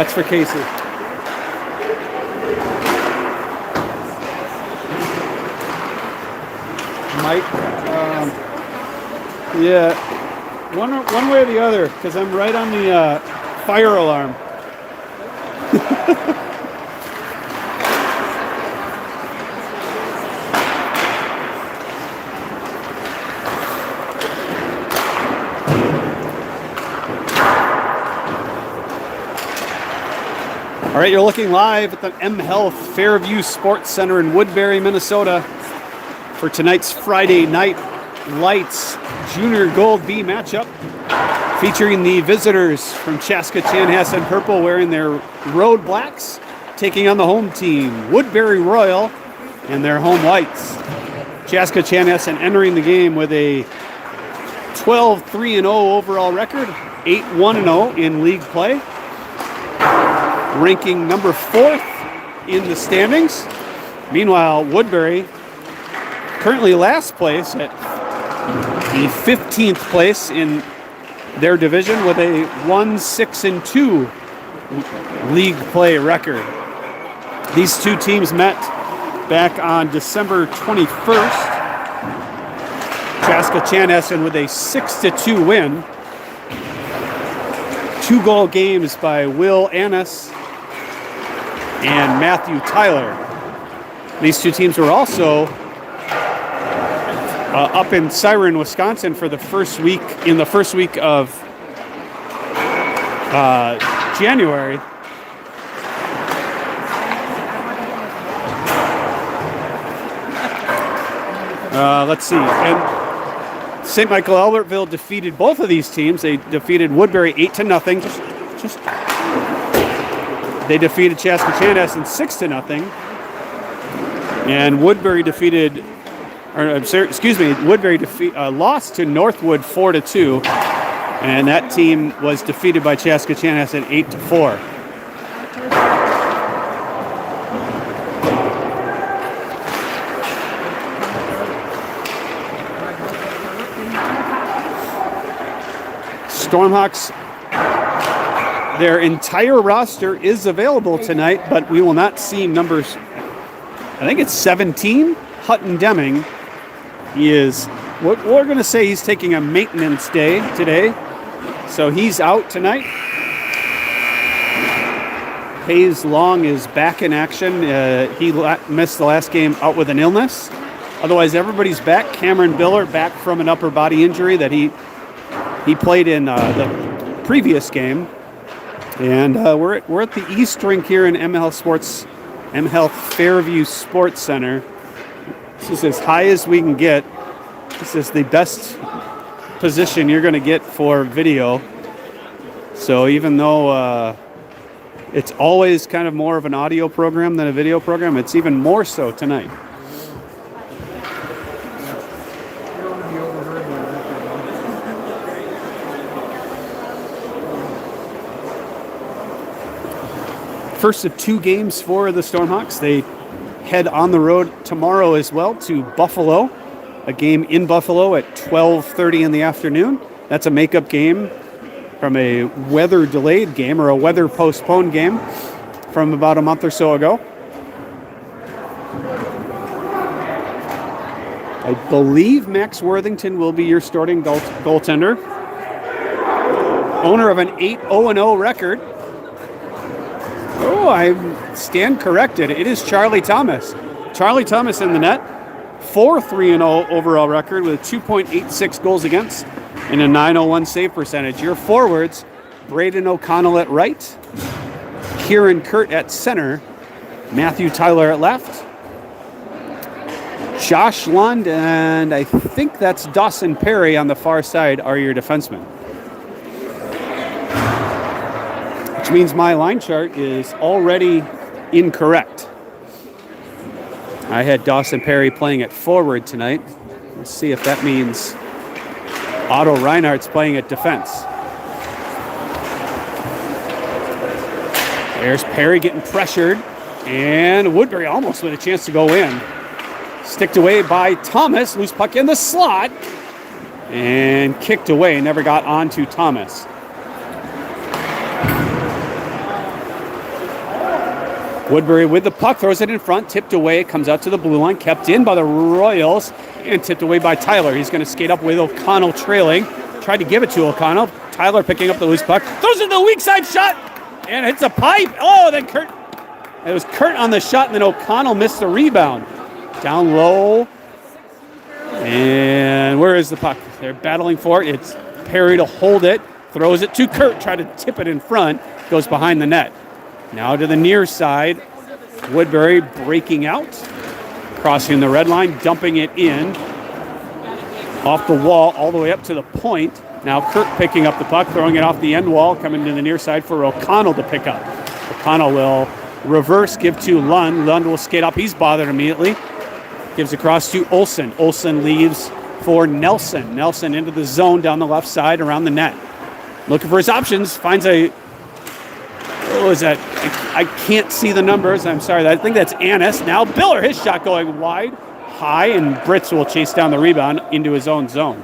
That's for Casey. Mike, yeah, one way or the other, because I'm right on the fire alarm. All right, you're looking live at the M Health Fairview Sports Center in Woodbury, Minnesota for tonight's Friday Night Lights Junior Gold B matchup, featuring the visitors from Chaska Chanhassen Purple wearing their road blacks, taking on the home team, Woodbury Royal, and their home whites. Chaska Chanhassen entering the game with a 12-3-0 overall record, 8-1-0 in league play, ranking number 4th in the standings. Meanwhile, Woodbury currently last place at the 15th place in their division with a 1-6-2 league play record. These two teams met back on December 21st. Chaska Chanhassen with a 6-2 win. 2-goal games by Will Annis and Matthew Tyler. These two teams were also up in Siren, Wisconsin for the first week of January. Let's see. And St. Michael Albertville defeated both of these teams. They defeated Woodbury 8-0. They defeated Chaska Chanhassen 6-0. And Woodbury lost to Northwood 4-2. And that team was defeated by Chaska Chanhassen 8-4. Stormhawks, their entire roster is available tonight, but we will not see numbers. I think it's 17. Hutton Deming. He is, what we're going to say, he's taking a maintenance day today, so he's out tonight. Hayes Long is back in action. He missed the last game out with an illness. Otherwise, everybody's back. Cameron Biller back from an upper body injury that he played in the previous game. And we're at the East Rink here in M Health Fairview Sports Center. This is as high as we can get. This is the best position you're going to get for video. So even though it's always kind of more of an audio program than a video program, it's even more so tonight. First of 2 games for the Stormhawks. They head on the road tomorrow as well to Buffalo, a game in Buffalo at 12:30 in the afternoon. That's a makeup game from a weather-delayed game or a weather-postponed game from about a month or so ago. I believe Max Worthington will be your starting goaltender. Owner of an 8-0-0 record. Oh, I stand corrected. It is Charlie Thomas. Charlie Thomas in the net. 4-3-0 overall record with 2.86 goals against and a .901 save percentage. Your forwards, Braden O'Connell at right, Kieran Kurt at center, Matthew Tyler at left, Josh Lund, and I think that's Dawson Perry on the far side are your defensemen. Which means my line chart is already incorrect. I had Dawson Perry playing at forward tonight. Let's see if that means Otto Reinhardt's playing at defense. There's Perry getting pressured, and Woodbury almost with a chance to go in. Sticked away by Thomas, loose puck in the slot, and kicked away, never got onto Thomas. Woodbury with the puck, throws it in front, tipped away, comes out to the blue line, kept in by the Royals, and tipped away by Tyler. He's going to skate up with O'Connell trailing. Tried to give it to O'Connell. Tyler picking up the loose puck. Throws it to the weak side shot, and hits a pipe. Oh, then Kurt. It was Kurt on the shot, and then O'Connell missed the rebound. Down low. And where is the puck? They're battling for it. It's Perry to hold it. Throws it to Kurt. Try to tip it in front. Goes behind the net. Now to the near side. Woodbury breaking out. Crossing the red line. Dumping it in. Off the wall all the way up to the point. Now Kurt picking up the puck. Throwing it off the end wall. Coming to the near side for O'Connell to pick up. O'Connell will reverse. Give to Lund. Lund will skate up. He's bothered immediately. Gives across to Olsen. Olsen leaves for Nelson. Nelson into the zone down the left side around the net. Looking for his options. Finds a... What was that? I can't see the numbers. I'm sorry. I think that's Annis. Now Biller. His shot going wide. High. And Britz will chase down the rebound into his own zone.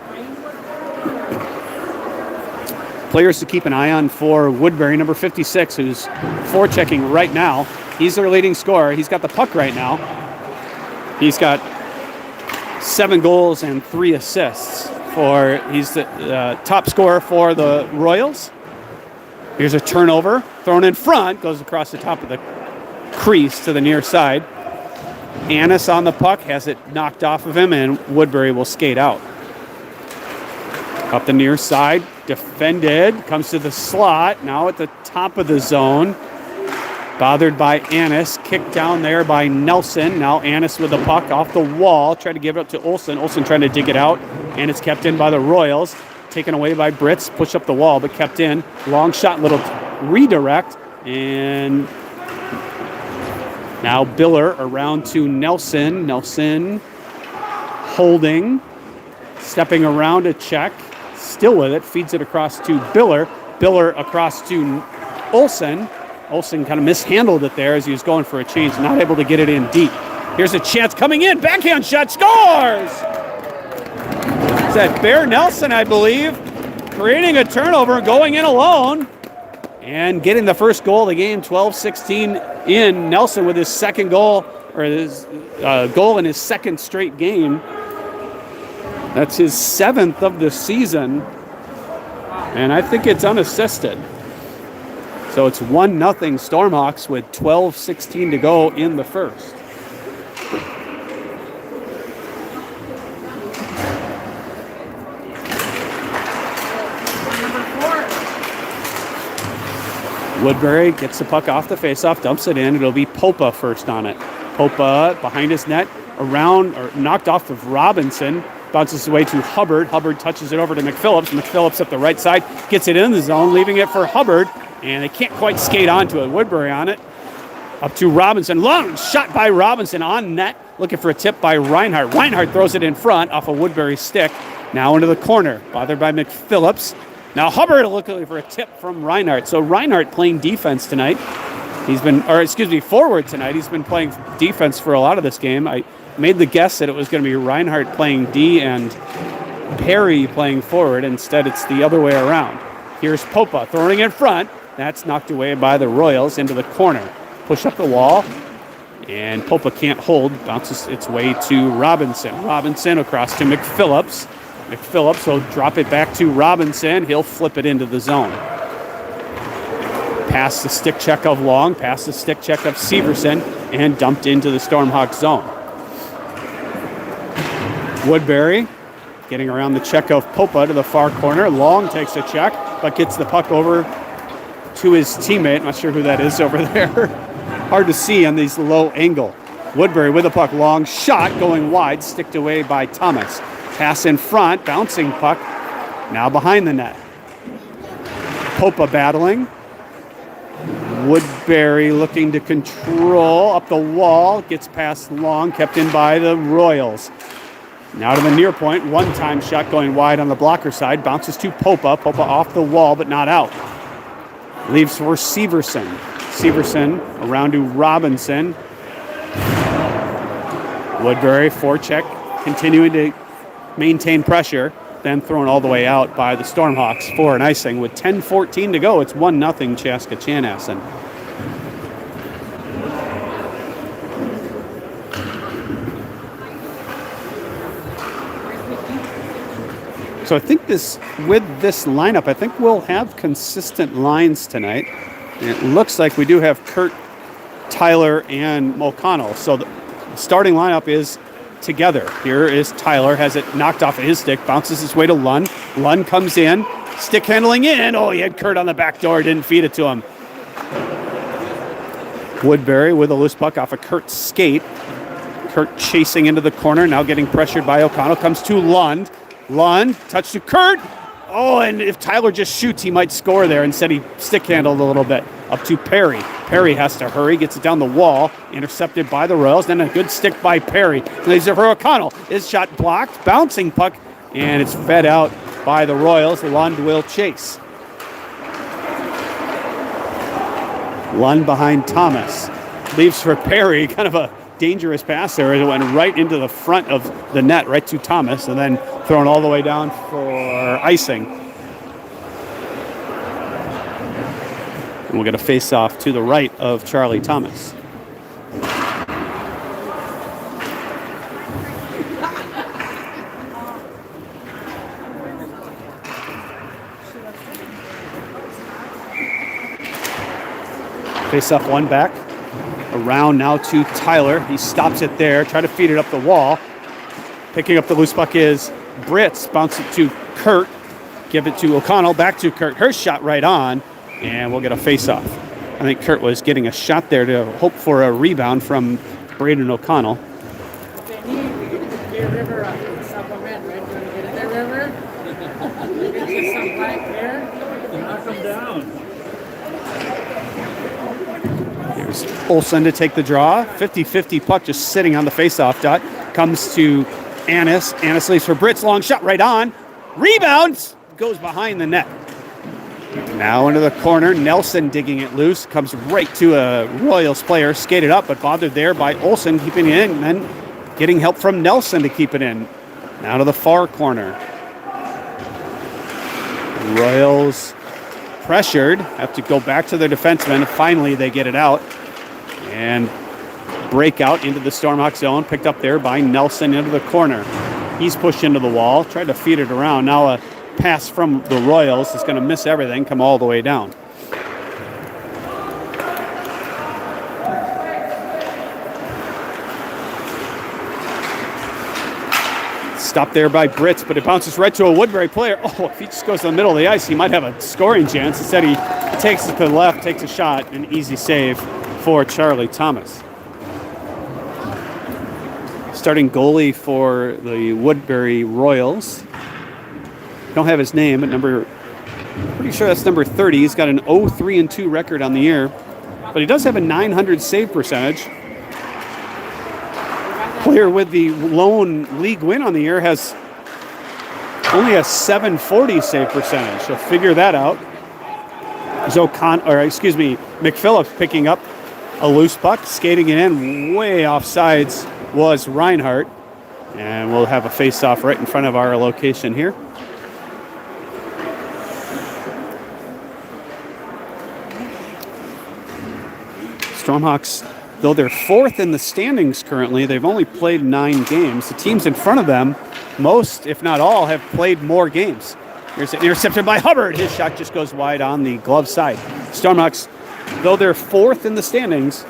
Players to keep an eye on for Woodbury. Number 56, who's forechecking right now. He's their leading scorer. He's got the puck right now. He's got 7 goals and 3 assists. He's the top scorer for the Royals. Here's a turnover. Thrown in front. Goes across the top of the crease to the near side. Annis on the puck. Has it knocked off of him, and Woodbury will skate out. Up the near side. Defended. Comes to the slot. Now at the top of the zone. Bothered by Annis. Kicked down there by Nelson. Now Annis with the puck off the wall. Tried to give it up to Olsen. Olsen trying to dig it out. And it's kept in by the Royals. Taken away by Britz. Push up the wall, but kept in. Long shot, little redirect. And now Biller around to Nelson. Nelson holding. Stepping around to check. Still with it. Feeds it across to Biller. Biller across to Olsen. Olsen kind of mishandled it there as he was going for a change, not able to get it in deep. Here's a chance coming in. Backhand shot. Scores! Is that Bear Nelson, I believe, creating a turnover, going in alone, and getting the first goal of the game, 12-16 in. Nelson with his second goal, or his goal in his second straight game. That's his 7th of the season, and I think it's unassisted. So it's 1-0 Stormhawks with 12-16 to go in the first. Woodbury gets the puck off the faceoff, dumps it in. It'll be Popa first on it. Popa behind his net, around or knocked off of Robinson. Bounces away to Hubbard. Hubbard touches it over to McPhillips. McPhillips up the right side, gets it in the zone, leaving it for Hubbard. And they can't quite skate onto it. Woodbury on it. Up to Robinson. Long shot by Robinson on net. Looking for a tip by Reinhardt. Reinhardt throws it in front off of Woodbury's stick. Now into the corner. Bothered by McPhillips. Now Hubbard looking for a tip from Reinhardt. So Reinhardt playing defense tonight. Forward tonight. He's been playing defense for a lot of this game. I made the guess that it was going to be Reinhardt playing D and Perry playing forward. Instead, it's the other way around. Here's Popa throwing in front. That's knocked away by the Royals into the corner. Push up the wall, and Popa can't hold. Bounces its way to Robinson. Robinson across to McPhillips. McPhillips will drop it back to Robinson. He'll flip it into the zone. Past the stick check of Long, past the stick check of Severson, and dumped into the Stormhawks zone. Woodbury getting around the check of Popa to the far corner. Long takes a check, but gets the puck over to his teammate. Not sure who that is over there. Hard to see on these low angle. Woodbury with the puck. Long shot going wide. Sticked away by Thomas. Pass in front. Bouncing puck. Now behind the net. Popa battling. Woodbury looking to control. Up the wall. Gets past Long. Kept in by the Royals. Now to the near point. One-time shot going wide on the blocker side. Bounces to Popa. Popa off the wall but not out. Leaves for Severson. Severson around to Robinson. Woodbury forecheck, continuing to maintain pressure, then thrown all the way out by the Stormhawks for an icing. With 10:14 to go, it's 1-0 Chaska Chanhassen. So I think with this lineup, I think we'll have consistent lines tonight. And it looks like we do have Kurt, Tyler, and O'Connell. So the starting lineup is together. Here is Tyler, has it knocked off of his stick, bounces his way to Lund. Lund comes in, stick handling in. Oh, he had Kurt on the back door, didn't feed it to him. Woodbury with a loose puck off of Kurt's skate. Kurt chasing into the corner, now getting pressured by O'Connell, comes to Lund. Lund, touch to Kurt. Oh, and if Tyler just shoots, he might score there. Instead, he stick handled a little bit. Up to Perry. Perry has to hurry, gets it down the wall, intercepted by the Royals. Then a good stick by Perry. Laser for O'Connell. His shot blocked, bouncing puck, and it's fed out by the Royals. Lund will chase. Lund behind Thomas. Leaves for Perry, kind of a dangerous pass there. It went right into the front of the net, right to Thomas, and then thrown all the way down for icing. And we'll get a face-off to the right of Charlie Thomas. Face-off one back. Around now to Tyler. He stops it there. Try to feed it up the wall. Picking up the loose puck is Brits. Bounce it to Kurt. Give it to O'Connell. Back to Kurt. Her shot right on. And we'll get a face-off. I think Kurt was getting a shot there to hope for a rebound from Braden O'Connell. Here's Olsen to take the draw. 50-50 puck just sitting on the face-off dot. Comes to Annis. Annis leaves for Brits. Long shot right on. Rebounds. Goes behind the net. Now into the corner. Nelson digging it loose. Comes right to a Royals player. Skated up, but bothered there by Olsen keeping it in. And then getting help from Nelson to keep it in. Now to the far corner. Royals pressured. Have to go back to their defensemen. Finally, they get it out. And break out into the Stormhawk zone. Picked up there by Nelson into the corner. He's pushed into the wall. Tried to feed it around. Now a pass from the Royals is going to miss everything. Come all the way down. Stopped there by Brits, but it bounces right to a Woodbury player. Oh, if he just goes to the middle of the ice, he might have a scoring chance. Instead, he takes it to the left, takes a shot, an easy save for Charlie Thomas. Starting goalie for the Woodbury Royals. Don't have his name, but pretty sure that's number 30. He's got an 0-3-2 record on the year, but he does have a .900 save percentage. Player with the lone league win on the year has only a .740 save percentage. So figure that out. McPhillips picking up a loose puck, skating it in way offsides was Reinhardt, and we'll have a face-off right in front of our location here. Stormhawks, though they're fourth in the standings currently, they've only played 9 games. The teams in front of them, most, if not all, have played more games. Here's an intercepted by Hubbard. His shot just goes wide on the glove side. Stormhawks, though they're fourth in the standings,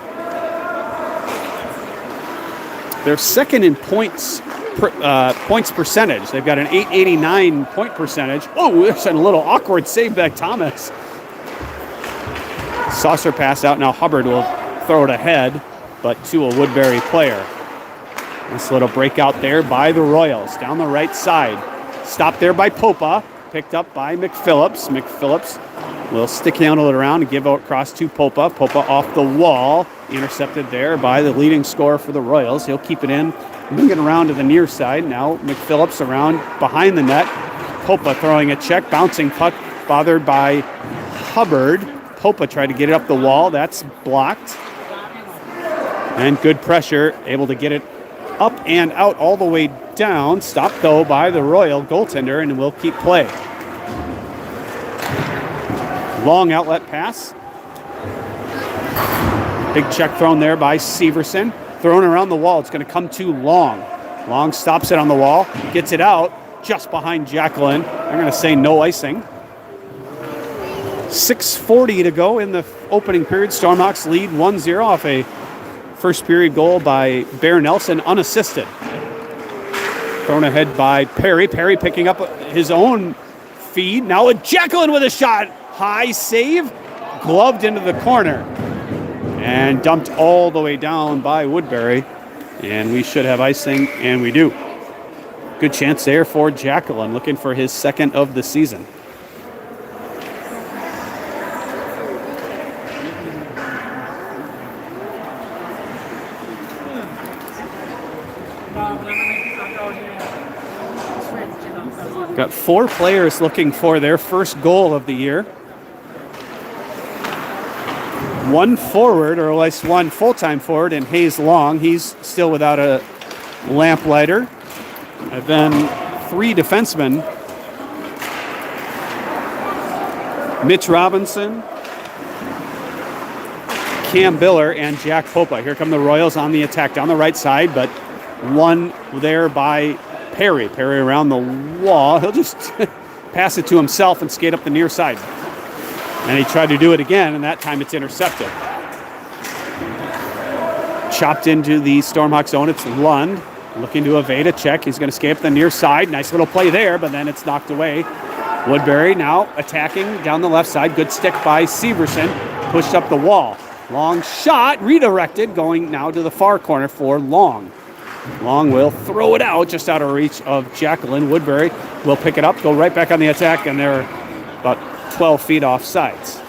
they're second in points percentage. They've got an .889 point percentage. Oh, there's a little awkward save by Thomas. Saucer pass out. Now Hubbard will throw it ahead, but to a Woodbury player. This little breakout there by the Royals down the right side. Stopped there by Popa. Picked up by McPhillips. McPhillips will stick handle it around and give out across to Popa. Popa off the wall. Intercepted there by the leading scorer for the Royals. He'll keep it in. Moving around to the near side. Now McPhillips around behind the net. Popa throwing a check. Bouncing puck bothered by Hubbard. Popa tried to get it up the wall. That's blocked. And good pressure. Able to get it up and out all the way down. Stopped, though, by the Royal goaltender, and will keep play. Long outlet pass. Big check thrown there by Severson. Thrown around the wall. It's going to come to Long. Long stops it on the wall. Gets it out. just behind Jacqueline. I'm going to say no icing. 6:40 to go in the opening period. Stormhawks lead 1-0 off a first period goal by Bear Nelson, unassisted. Thrown ahead by Perry. Perry picking up his own feed. Now Jacqueline with a shot. High save. Gloved into the corner. And dumped all the way down by Woodbury. And we should have icing, and we do. Good chance there for Jacqueline, looking for his second of the season. Got 4 players looking for their first goal of the year. 1 forward, or at least 1 full-time forward, in Hayes Long. He's still without a lamplighter. And then 3 defensemen. Mitch Robinson, Cam Biller, and Jack Popa. Here come the Royals on the attack down the right side, but one there by Perry. Perry around the wall. He'll just pass it to himself and skate up the near side. And he tried to do it again, and that time it's intercepted. Chopped into the Stormhawk zone. It's Lund looking to evade a check. He's going to skate up the near side. Nice little play there, but then it's knocked away. Woodbury now attacking down the left side. Good stick by Severson. Pushed up the wall. Long shot, redirected, going now to the far corner for Long. Long will throw it out, just out of reach of Jacqueline. Woodbury will pick it up, go right back on the attack, and they're about 12 feet off sides.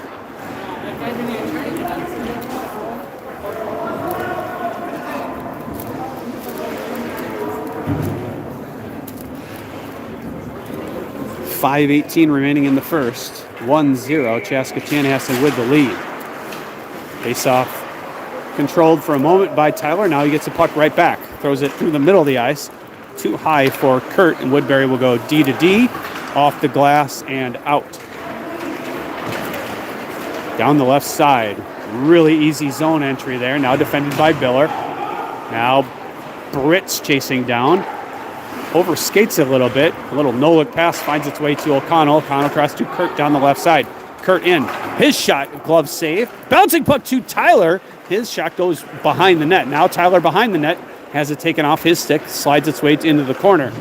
.5:18 remaining in the first. 1-0. Chaska Chanhassen with the lead. Face-off controlled for a moment by Tyler. Now he gets the puck right back. Throws it through the middle of the ice. Too high for Kurt, and Woodbury will go D to D, off the glass and out. Down the left side. Really easy zone entry there. Now defended by Biller. Now Britt's chasing down. Overskates it a little bit. A little no-look pass finds its way to O'Connell. O'Connell across to Kurt down the left side. Kurt in. His shot, glove save. Bouncing puck to Tyler. His shot goes behind the net. Now Tyler behind the net has it taken off his stick. Slides its way into the corner.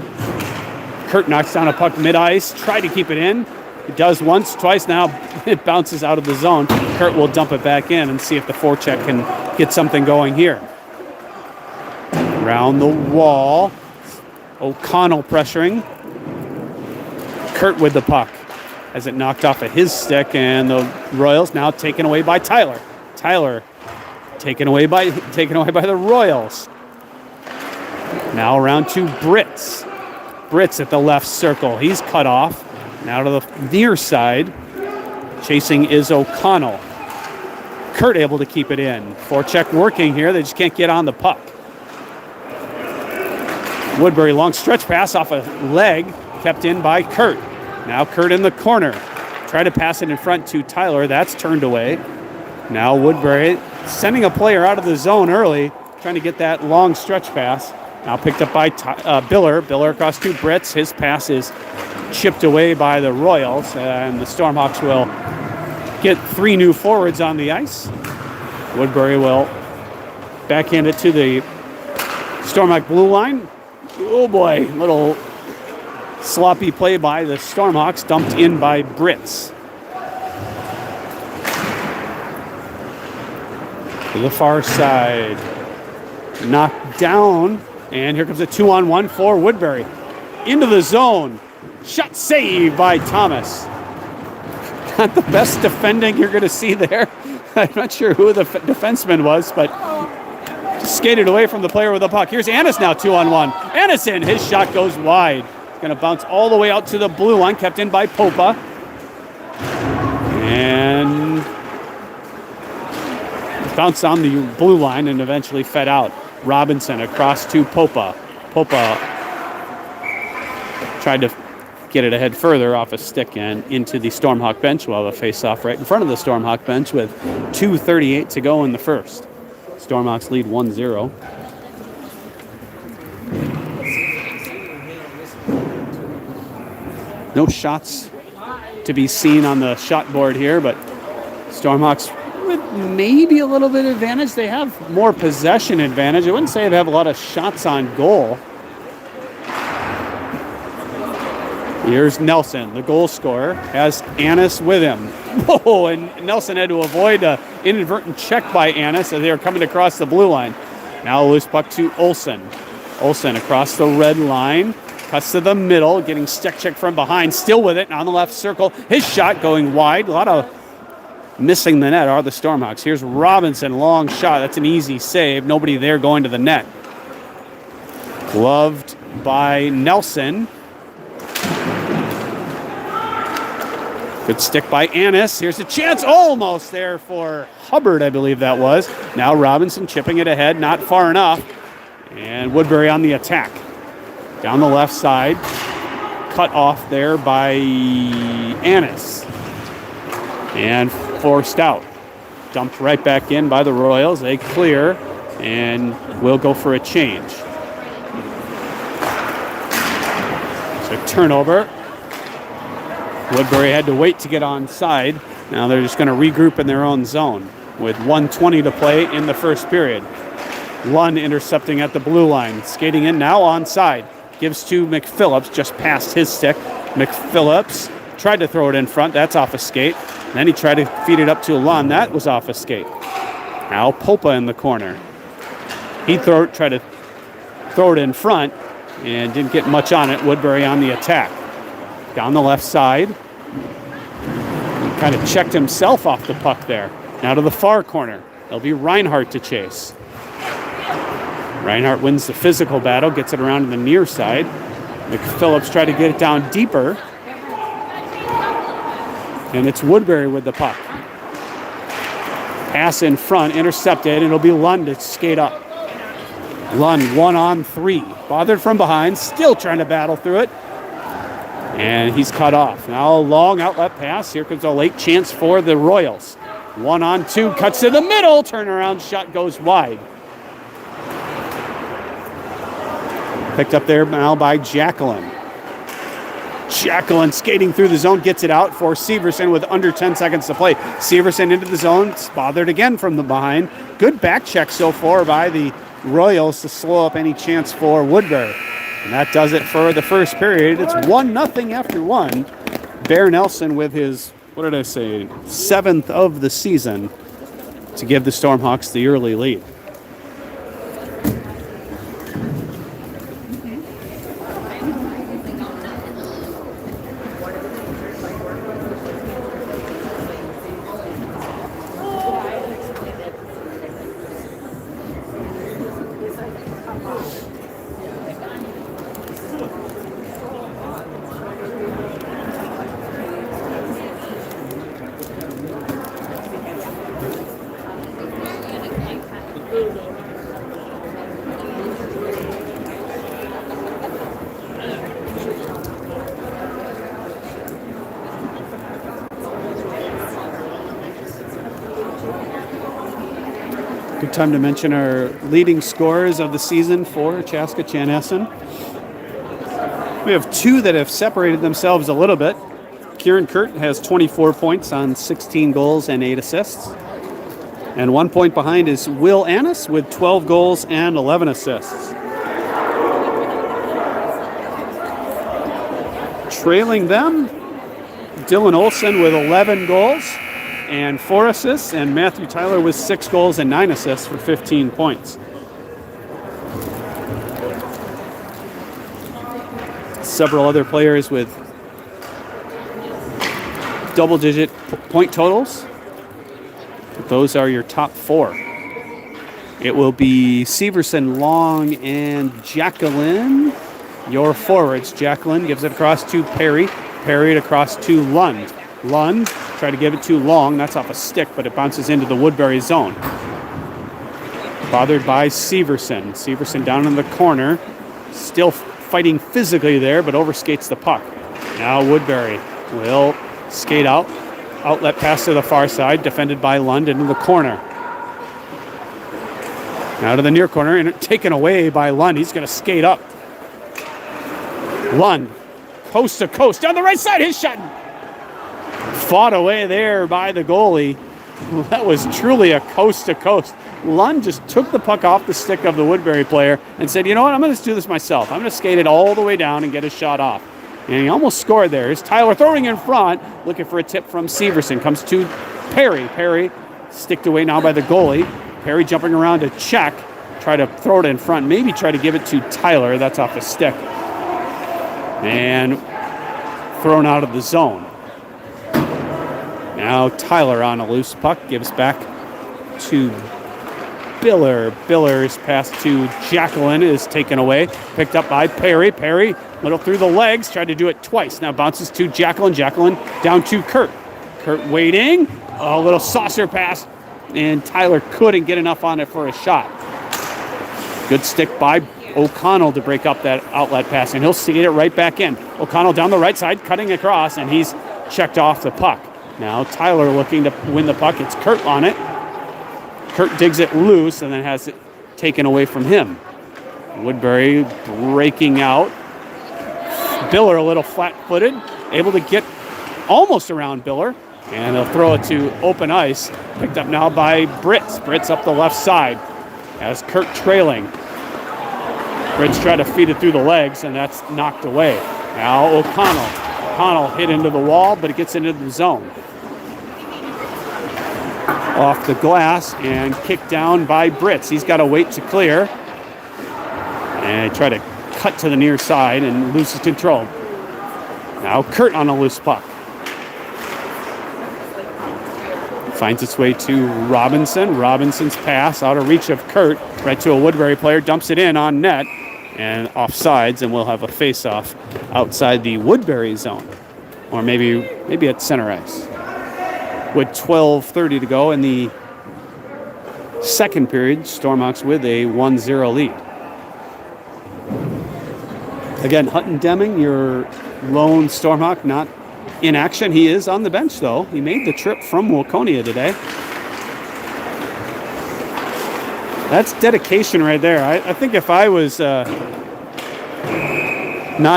Kurt knocks down a puck mid-ice. Tried to keep it in. It does once, twice now. It bounces out of the zone. Kurt will dump it back in and see if the forecheck can get something going here. Around the wall. O'Connell pressuring. Kurt with the puck. Has it knocked off of his stick, and the Royals now taken away by Tyler. Tyler taken away by the Royals. Now around to Brits. Brits at the left circle. He's cut off. Now to the near side. Chasing is O'Connell. Kurt able to keep it in. Forecheck working here. They just can't get on the puck. Woodbury long stretch pass off a leg. Kept in by Kurt. Now Kurt in the corner. Try to pass it in front to Tyler. That's turned away. Now Woodbury sending a player out of the zone early. Trying to get that long stretch pass. Now picked up by Biller. Biller across to Brits. His pass is chipped away by the Royals. And the Stormhawks will get 3 new forwards on the ice. Woodbury will backhand it to the Stormhawk blue line. Oh boy, little sloppy play by the Stormhawks, dumped in by Brits. To the far side. Knocked down, and here comes a 2-on-1 for Woodbury. Into the zone. Shot save by Thomas. Not the best defending you're going to see there. I'm not sure who the defenseman was, but skated away from the player with the puck. Here's Annis now, 2-on-1. Annis in. His shot goes wide. Going to bounce all the way out to the blue line, kept in by Popa. And bounced on the blue line and eventually fed out. Robinson across to Popa. Popa tried to get it ahead further off a stick and into the Stormhawk bench. We'll have a face-off right in front of the Stormhawk bench with 2:38 to go in the first. Stormhawks lead 1-0. No shots to be seen on the shot board here, but Stormhawks with maybe a little bit of advantage. They have more possession advantage. I wouldn't say they have a lot of shots on goal. Here's Nelson, the goal scorer, has Annis with him. Whoa, and Nelson had to avoid an inadvertent check by Annis as they were coming across the blue line. Now a loose puck to Olsen. Olsen across the red line, cuts to the middle, getting stick check from behind, still with it, on the left circle. His shot going wide. A lot of missing the net are the Stormhawks. Here's Robinson, long shot. That's an easy save. Nobody there going to the net. Gloved by Nelson. Good stick by Annis. Here's a chance. Almost there for Hubbard, I believe that was. Now Robinson chipping it ahead. Not far enough. And Woodbury on the attack. Down the left side. Cut off there by Annis. And forced out. Dumped right back in by the Royals. They clear and will go for a change. So turnover. Woodbury had to wait to get onside. Now they're just going to regroup in their own zone with 1:20 to play in the first period. Lund intercepting at the blue line. Skating in now onside. Gives to McPhillips, just past his stick. McPhillips tried to throw it in front. That's off a skate. Then he tried to feed it up to Lund. That was off a skate. Now Popa in the corner. He tried to throw it in front and didn't get much on it. Woodbury on the attack. Down the left side. He kind of checked himself off the puck there. Now to the far corner. It'll be Reinhardt to chase. Reinhardt wins the physical battle, gets it around to the near side. McPhillips tried to get it down deeper. And it's Woodbury with the puck. Pass in front, intercepted, and it'll be Lund to skate up. Lund 1-on-3. Bothered from behind, still trying to battle through it. And he's cut off. Now a long outlet pass. Here comes a late chance for the Royals. 1-on-2, cuts to the middle. Turnaround shot goes wide. Picked up there now by Jacqueline. Jacqueline skating through the zone, gets it out for Severson with under 10 seconds to play. Severson into the zone, bothered again from the behind. Good back check so far by the Royals to slow up any chance for Woodbury. And that does it for the first period. It's 1-0 after one. Bear Nelson with his, 7th of the season to give the Stormhawks the early lead. Good time to mention our leading scorers of the season for Chaska Chanhassen. We have two that have separated themselves a little bit. Kieran Kurt has 24 points on 16 goals and 8 assists. And 1 point behind is Will Annis with 12 goals and 11 assists. Trailing them, Dylan Olsen with 11 goals and 4 assists, and Matthew Tyler with 6 goals and 9 assists for 15 points. Several other players with double-digit point totals. Those are your top 4. It will be Severson, Long, and Jacqueline. Your forwards. Jacqueline gives it across to Perry. Perry across to Lund. Lund tried to give it too long. That's off a stick, but it bounces into the Woodbury zone. Bothered by Severson. Severson down in the corner. Still fighting physically there, but overskates the puck. Now Woodbury will skate out. Outlet pass to the far side, defended by Lund into the corner. Now to the near corner, and taken away by Lund. He's going to skate up. Lund coast to coast down the right side. His shot fought away there by the goalie. That was truly a coast to coast. Lund just took the puck off the stick of the Woodbury player and said, you know what, I'm going to do this myself. I'm going to skate it all the way down and get a shot off. And he almost scored there. Here's Tyler throwing in front, looking for a tip from Severson. Comes to Perry. Perry sticked away now by the goalie. Perry jumping around to check. Try to throw it in front. Maybe try to give it to Tyler. That's off the stick. And thrown out of the zone. Now Tyler on a loose puck. Gives back to Biller. Biller's pass to Jacqueline is taken away. Picked up by Perry. Perry, little through the legs. Tried to do it twice. Now bounces to Jacqueline. Jacqueline down to Kurt. Kurt waiting. A little saucer pass. And Tyler couldn't get enough on it for a shot. Good stick by O'Connell to break up that outlet pass. And he'll skate it right back in. O'Connell down the right side, cutting across. And he's checked off the puck. Now Tyler looking to win the puck. It's Kurt on it. Kurt digs it loose and then has it taken away from him. Woodbury breaking out. Biller a little flat-footed, able to get almost around Biller. And they'll throw it to open ice. Picked up now by Britz. Britz up the left side as Kurt trailing. Britz tried to feed it through the legs, and that's knocked away. Now O'Connell. O'Connell hit into the wall, but it gets into the zone. Off the glass and kicked down by Britz. He's got to wait to clear. And try to cut to the near side and loses control. Now Kurt on a loose puck. Finds its way to Robinson. Robinson's pass out of reach of Kurt. Right to a Woodbury player. Dumps it in on net. And offsides, and we'll have a face-off outside the Woodbury zone. Or maybe at center ice. With 12:30 to go in the second period, Stormhawks with a 1-0 lead. Again, Hutton Deming, your lone Stormhawk, not in action. He is on the bench, though. He made the trip from Waconia today. That's dedication right there. I think if I was not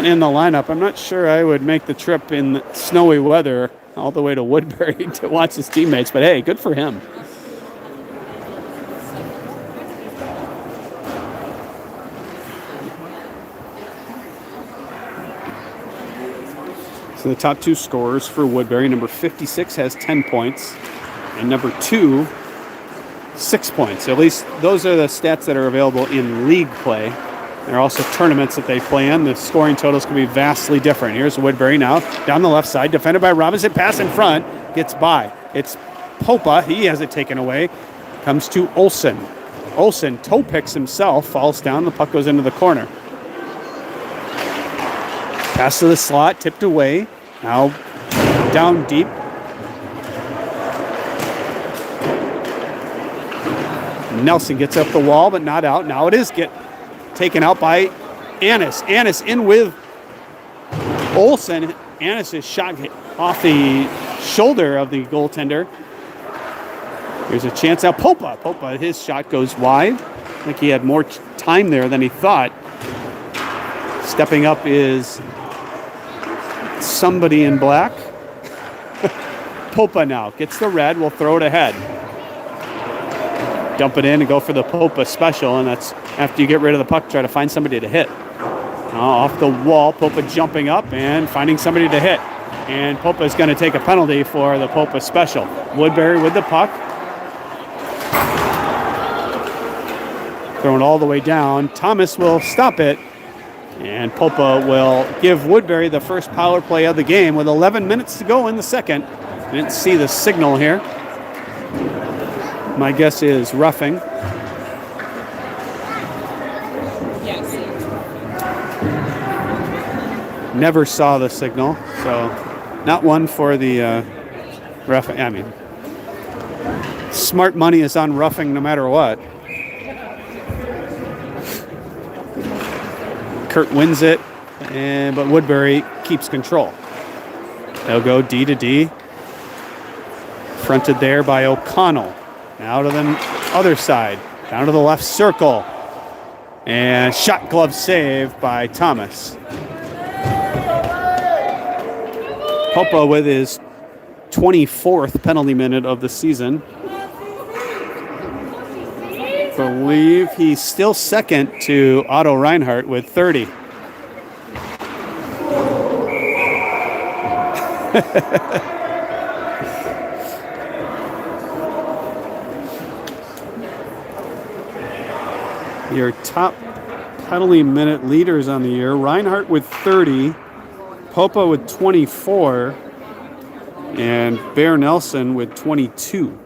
in the lineup, I'm not sure I would make the trip in snowy weather all the way to Woodbury to watch his teammates. But hey, good for him. So the top two scorers for Woodbury, number 56 has 10 points, and number 2, 6 points. At least those are the stats that are available in league play. There are also tournaments that they play in. The scoring totals can be vastly different. Here's Woodbury now, down the left side, defended by Robinson, pass in front, gets by. It's Popa, he has it taken away, comes to Olsen. Olsen toe picks himself, falls down, the puck goes into the corner. Pass to the slot, tipped away. Now down deep. Nelson gets up the wall, but not out. Now it is taken out by Annis. Annis in with Olsen. Annis is shot off the shoulder of the goaltender. There's a chance now. Popa, his shot goes wide. I think he had more time there than he thought. Stepping up is somebody in black. Popa now gets the red. We'll throw it ahead. Dump it in and go for the Popa special, and that's after you get rid of the puck, try to find somebody to hit. Off the wall, Popa jumping up and finding somebody to hit. And Popa is going to take a penalty for the Popa special. Woodbury with the puck. Thrown all the way down. Thomas will stop it. And Popa will give Woodbury the first power play of the game with 11 minutes to go in the second. I didn't see the signal here. My guess is roughing. Yes. Never saw the signal, so not one for the roughing. I mean, smart money is on roughing no matter what. Kurt wins it, but Woodbury keeps control. They'll go D to D. Fronted there by O'Connell. Now to the other side, down to the left circle. And shot glove save by Thomas. Popa with his 24th penalty minute of the season. Believe he's still second to Otto Reinhardt with 30. Your top penalty minute leaders on the year: Reinhardt with 30, Popa with 24, and Bear Nelson with 22.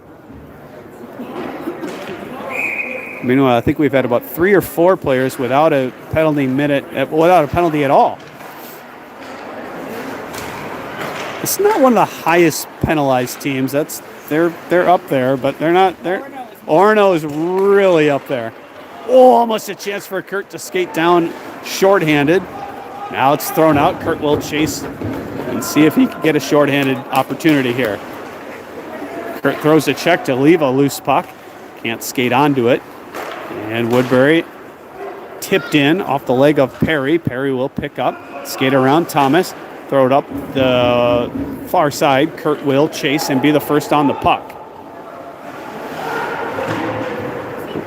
Meanwhile, I think we've had about 3 or 4 players without a penalty minute, without a penalty at all. It's not one of the highest penalized teams. They're up there, but they're not. Orono is really up there. Oh, almost a chance for Kurt to skate down shorthanded. Now it's thrown out. Kurt will chase and see if he can get a shorthanded opportunity here. Kurt throws a check to leave a loose puck. Can't skate onto it. And Woodbury tipped in off the leg of Perry. Perry will pick up, skate around Thomas, throw it up the far side. Kurt will chase and be the first on the puck.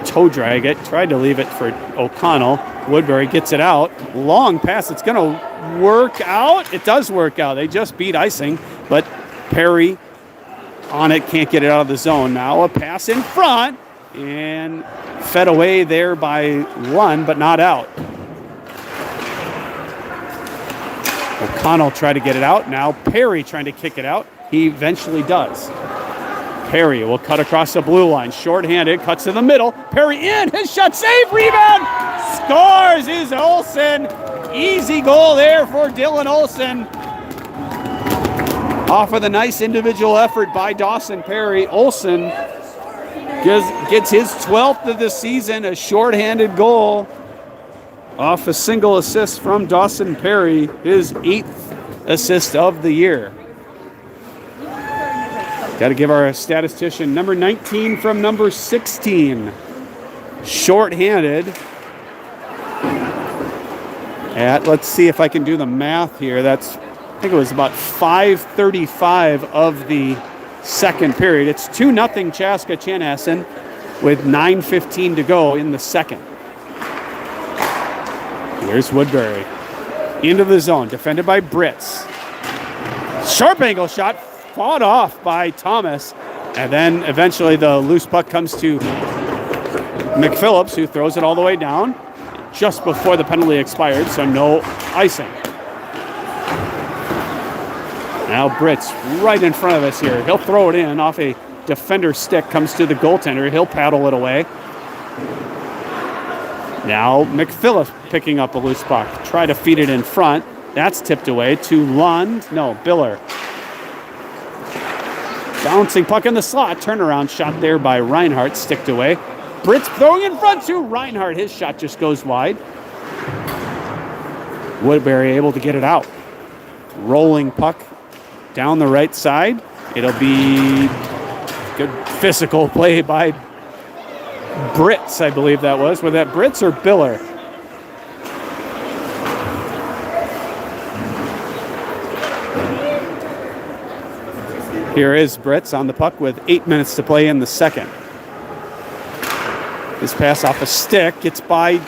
Toe drag it, tried to leave it for O'Connell. Woodbury gets it out. Long pass, it's going to work out. It does work out. They just beat icing, but Perry on it, can't get it out of the zone. Now a pass in front and fed away there by Lund, but not out. O'Connell tried to get it out. Now Perry trying to kick it out. He eventually does. Perry will cut across the blue line. Short-handed, cuts to the middle. Perry in, his shot, save, rebound! Scores is Olsen. Easy goal there for Dylan Olsen. Off of the nice individual effort by Dawson Perry. Olsen gets his 12th of the season, a short-handed goal off a single assist from Dawson Perry, his 8th assist of the year. Got to give our statistician number 19 from number 16. Short-handed. Let's see if I can do the math here. I think it was about 5:35 of the second period. It's 2-0 Chaska Chanhassen with 9:15 to go in the second. Here's Woodbury. Into the zone, defended by Britz. Sharp angle shot, fought off by Thomas, and then eventually the loose puck comes to McPhillips, who throws it all the way down just before the penalty expired, so no icing. Now Britz right in front of us here. He'll throw it in off a defender's stick, comes to the goaltender. He'll paddle it away. Now McPhillips picking up a loose puck. Try to feed it in front. That's tipped away to Lund. No, Biller. Bouncing puck in the slot. Turnaround shot there by Reinhardt. Sticked away. Britz throwing in front to Reinhardt. His shot just goes wide. Woodbury able to get it out. Rolling puck down the right side. It'll be good physical play by Britz, I believe that was. Was that Britz or Biller? Here is Britz on the puck with 8 minutes to play in the second. His pass off a stick gets by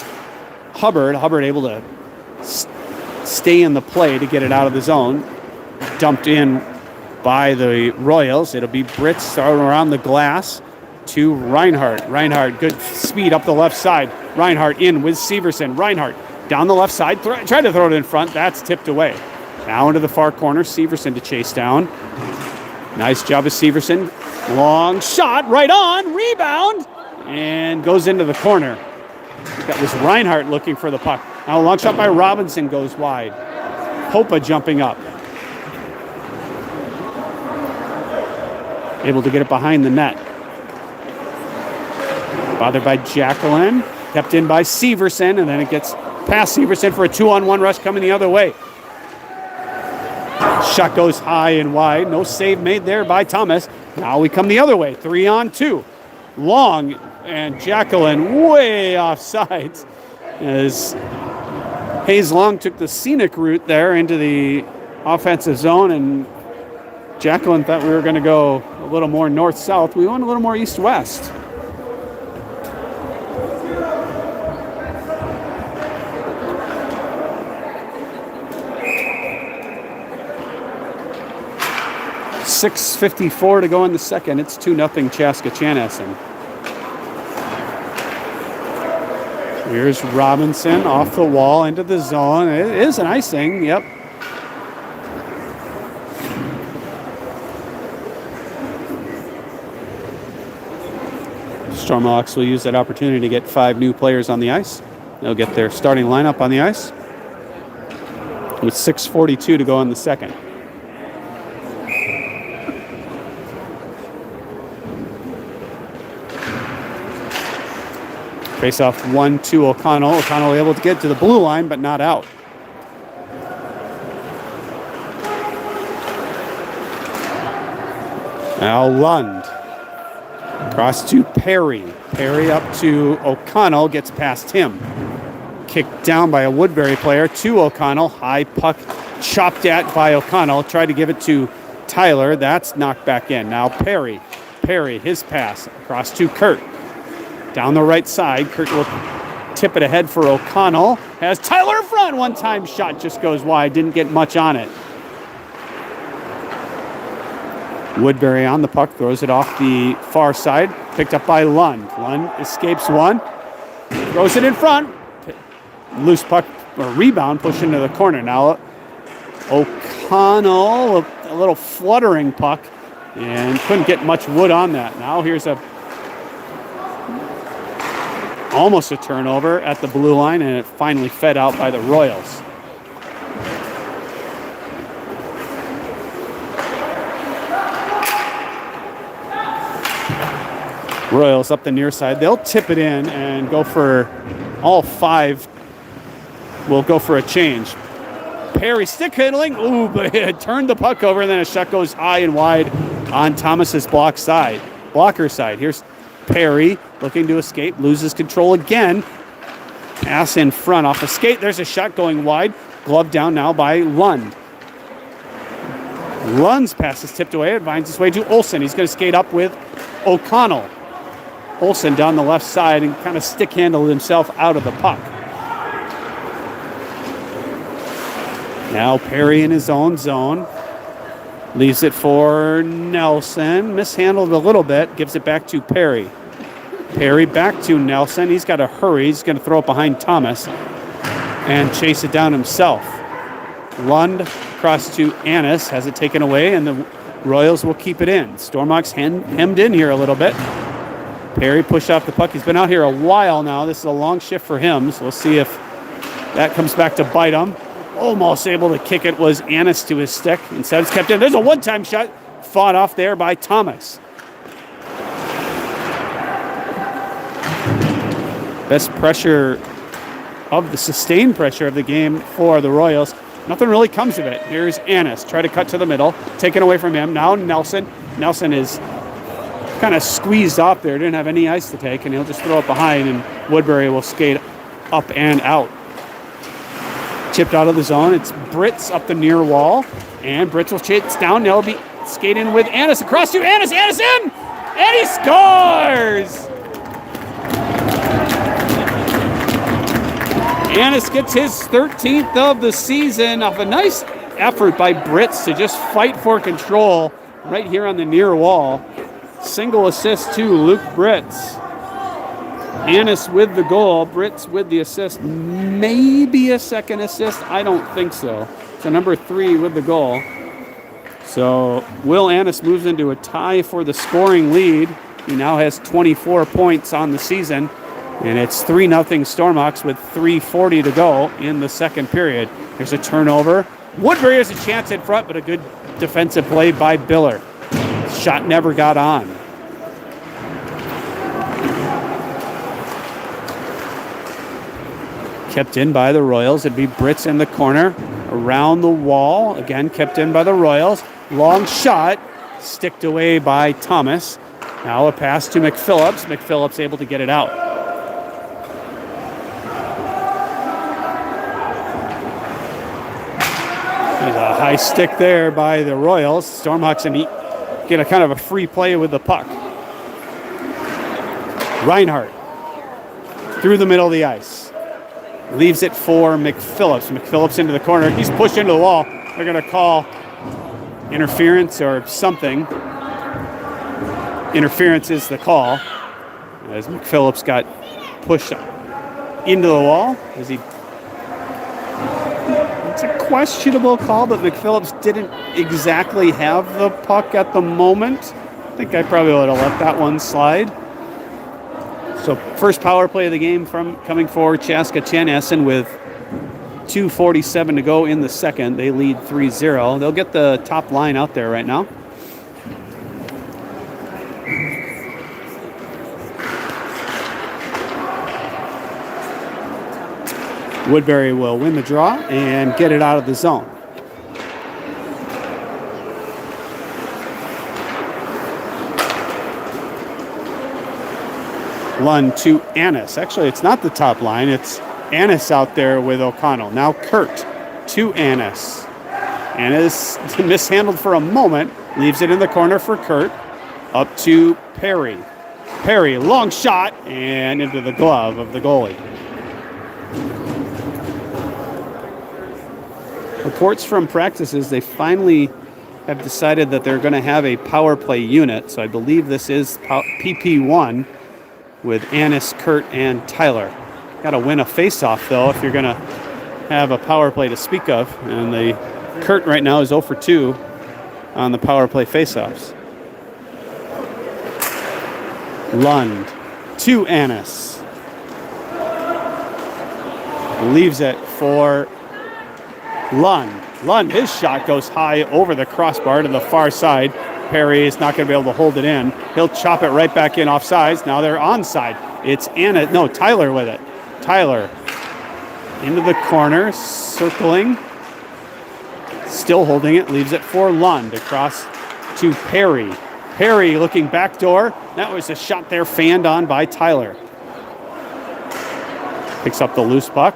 Hubbard. Hubbard able to stay in the play to get it out of the zone. Dumped in by the Royals. It'll be Britz starting around the glass to Reinhardt. Reinhardt, good speed up the left side. Reinhardt in with Severson. Reinhardt down the left side. Tried to throw it in front. That's tipped away. Now into the far corner. Severson to chase down. Nice job of Severson. Long shot, right on, rebound, and goes into the corner. That was Reinhardt looking for the puck. Now a long shot by Robinson goes wide. Popa jumping up. Able to get it behind the net. Bothered by Jacqueline. Kept in by Severson, and then it gets past Severson for a 2-on-1 rush coming the other way. Shot goes high and wide. No save made there by Thomas. Now we come the other way. 3-on-2. Long, and Jacqueline way off sides as Hayes Long took the scenic route there into the offensive zone and Jacqueline thought we were going to go a little more north-south. We went a little more east-west. .6:54 to go in the second. It's 2-0 Chaska Chanhassen. Here's Robinson off the wall into the zone. It is an icing. Yep. Stormhawks will use that opportunity to get 5 new players on the ice. They'll get their starting lineup on the ice with 6:42 to go in the second. Face off 1-2 O'Connell. O'Connell able to get to the blue line, but not out. Now Lund. Cross to Perry. Perry up to O'Connell, gets past him. Kicked down by a Woodbury player to O'Connell. High puck chopped at by O'Connell. Tried to give it to Tyler. That's knocked back in. Now Perry. Perry, his pass across to Kurt. Down the right side, Kurt will tip it ahead for O'Connell. Has Tyler in front. One-time shot just goes wide. Didn't get much on it. Woodbury on the puck, throws it off the far side. Picked up by Lund. Lund escapes one. Throws it in front. Loose puck or rebound pushed into the corner. Now O'Connell, a little fluttering puck, and couldn't get much wood on that. Now here's almost a turnover at the blue line, and it finally fed out by the Royals. Royals up the near side. They'll tip it in and go for all 5. Will go for a change. Perry stick handling. Ooh, but it turned the puck over, and then a shot goes high and wide on Thomas's blocker side. Here's Perry looking to escape, loses control again. Pass in front off a skate. There's a shot going wide. Glove down now by Lund. Lund's pass is tipped away. It finds its way to Olsen. He's going to skate up with O'Connell. Olsen down the left side and kind of stick-handled himself out of the puck. Now Perry in his own zone. Leaves it for Nelson. Mishandled a little bit. Gives it back to Perry. Perry back to Nelson. He's got to hurry. He's going to throw it behind Thomas and chase it down himself. Lund across to Annis. Has it taken away, and the Royals will keep it in. Stormhawks hemmed in here a little bit. Perry pushed off the puck. He's been out here a while now. This is a long shift for him, so we'll see if that comes back to bite him. Almost able to kick it was Annis to his stick. Instead, it's kept in. There's a one-time shot fought off there by Thomas. Best pressure of the sustained pressure of the game for the Royals. Nothing really comes of it. Here's Annis. Try to cut to the middle. Taken away from him. Now Nelson. Nelson is kind of squeezed off there. Didn't have any ice to take, and he'll just throw it behind, and Woodbury will skate up and out. Chipped out of the zone. It's Britz up the near wall, and Britz will chase down. They'll be skating with Annis across to Annis. Annis in, and he scores! Annis gets his 13th of the season off a nice effort by Britz to just fight for control right here on the near wall. Single assist to Luke Britz. Annis with the goal, Britz with the assist. Maybe a second assist. I don't think so. So number 3 with the goal. So Will Annis moves into a tie for the scoring lead. He now has 24 points on the season. And it's 3-0 Stormhawks with 3:40 to go in the second period. There's a turnover. Woodbury has a chance in front, but a good defensive play by Biller. Shot never got on. Kept in by the Royals. It'd be Britz in the corner. Around the wall. Again, kept in by the Royals. Long shot. Sticked away by Thomas. Now a pass to McPhillips. McPhillips able to get it out. There's a high stick there by the Royals. Stormhawks and get a kind of a free play with the puck. Reinhardt through the middle of the ice. Leaves it for McPhillips. McPhillips into the corner. He's pushed into the wall. They're going to call interference or something. Interference is the call. As McPhillips got pushed into the wall. It's a questionable call, but McPhillips didn't exactly have the puck at the moment. I think I probably would have let that one slide. So first power play of the game coming for Chaska Chanhassen with 2:47 to go in the second. They lead 3-0. They'll get the top line out there right now. Woodbury will win the draw and get it out of the zone. Lund to Annis. Actually, it's not the top line. It's Annis out there with O'Connell. Now Kurt to Annis. Annis mishandled for a moment. Leaves it in the corner for Kurt. Up to Perry. Perry, long shot, and into the glove of the goalie. Reports from practices, they finally have decided that they're going to have a power play unit. So I believe this is PP1 with Annis, Kurt, and Tyler. Got to win a face-off, though, if you're going to have a power play to speak of. And the Kurt right now is 0 for 2 on the power play face-offs. Lund to Annis. Leaves it for Lund. Lund, his shot goes high over the crossbar to the far side. Perry is not going to be able to hold it in. He'll chop it right back in offsides. Now they're onside. It's Tyler with it. Tyler into the corner, circling. Still holding it. Leaves it for Lund across to Perry. Perry looking backdoor. That was a shot there fanned on by Tyler. Picks up the loose puck.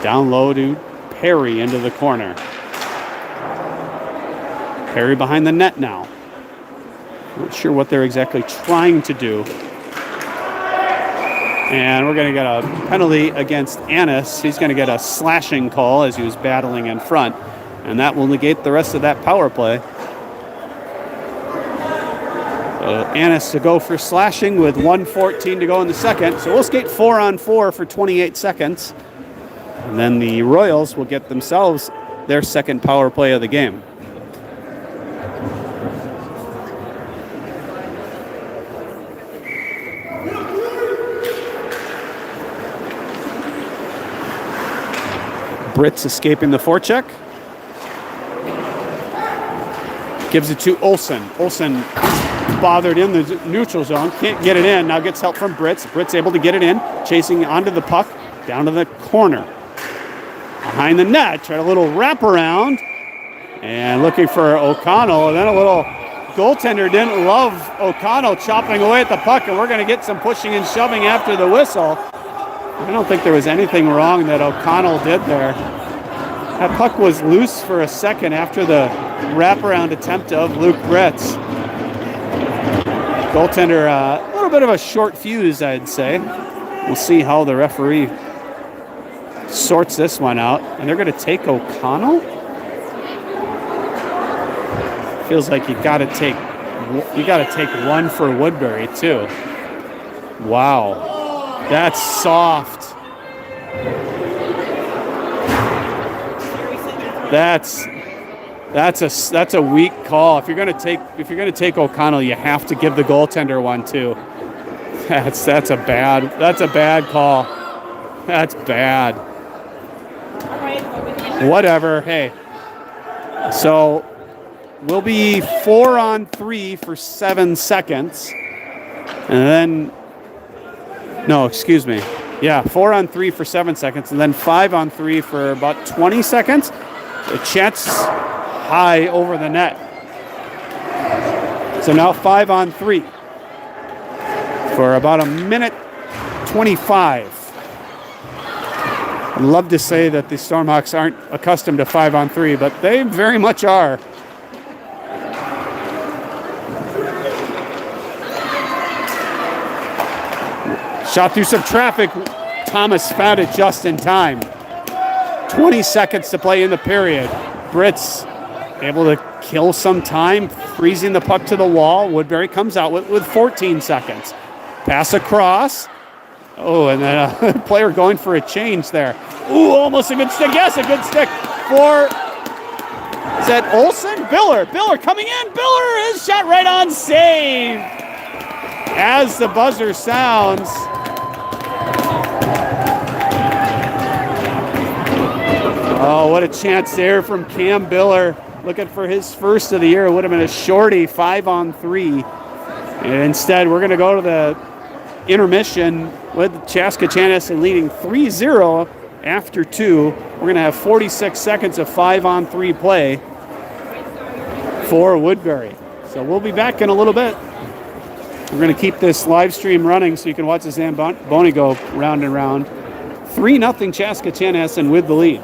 Down low to Perry into the corner. Perry behind the net now. Not sure what they're exactly trying to do. And we're going to get a penalty against Annis. He's going to get a slashing call as he was battling in front. And that will negate the rest of that power play. So Annis to go for slashing with 1:14 to go in the second. So we'll skate 4-on-4 for 28 seconds. And then the Royals will get themselves their second power play of the game. Brits escaping the forecheck. Gives it to Olsen. Olsen bothered in the neutral zone. Can't get it in. Now gets help from Brits. Brits able to get it in. Chasing onto the puck. Down to the corner. Behind the net. Tried a little wraparound. And looking for O'Connell. And then a little goaltender didn't love O'Connell chopping away at the puck. And we're going to get some pushing and shoving after the whistle. I don't think there was anything wrong that O'Connell did there. That puck was loose for a second after the wraparound attempt of Luke Bretz. Goaltender, a little bit of a short fuse, I'd say. We'll see how the referee sorts this one out. And they're going to take O'Connell? Feels like you got to take one for Woodbury, too. Wow. That's soft. That's a weak call. If you're gonna take O'Connell, you have to give the goaltender one too. That's a bad call. That's bad. Whatever. Hey. So we'll be 4-on-3 for 7 seconds, and then. No, excuse me. Yeah, 4-on-3 for 7 seconds, and then 5-on-3 for about 20 seconds. The Chet's high over the net. So now 5-on-3 for about a minute 25. I'd love to say that the Stormhawks aren't accustomed to 5-on-3, but they very much are. Shot through some traffic. Thomas found it just in time. 20 seconds to play in the period. Brits able to kill some time, freezing the puck to the wall. Woodbury comes out with 14 seconds. Pass across. Oh, and then a player going for a change there. Ooh, almost a good stick. Yes, a good stick for, is that Olsen? Biller coming in. Biller, his shot right on save. As the buzzer sounds. Oh, what a chance there from Cam Biller. Looking for his first of the year. It would have been a shorty 5-on-3. And instead, we're going to go to the intermission with Chaska Chanhassen leading 3-0 after 2. We're going to have 46 seconds of 5-on-3 play for Woodbury. So we'll be back in a little bit. We're going to keep this live stream running so you can watch the Zamboni go round and round. 3-0 Chaska Chanhassen with the lead.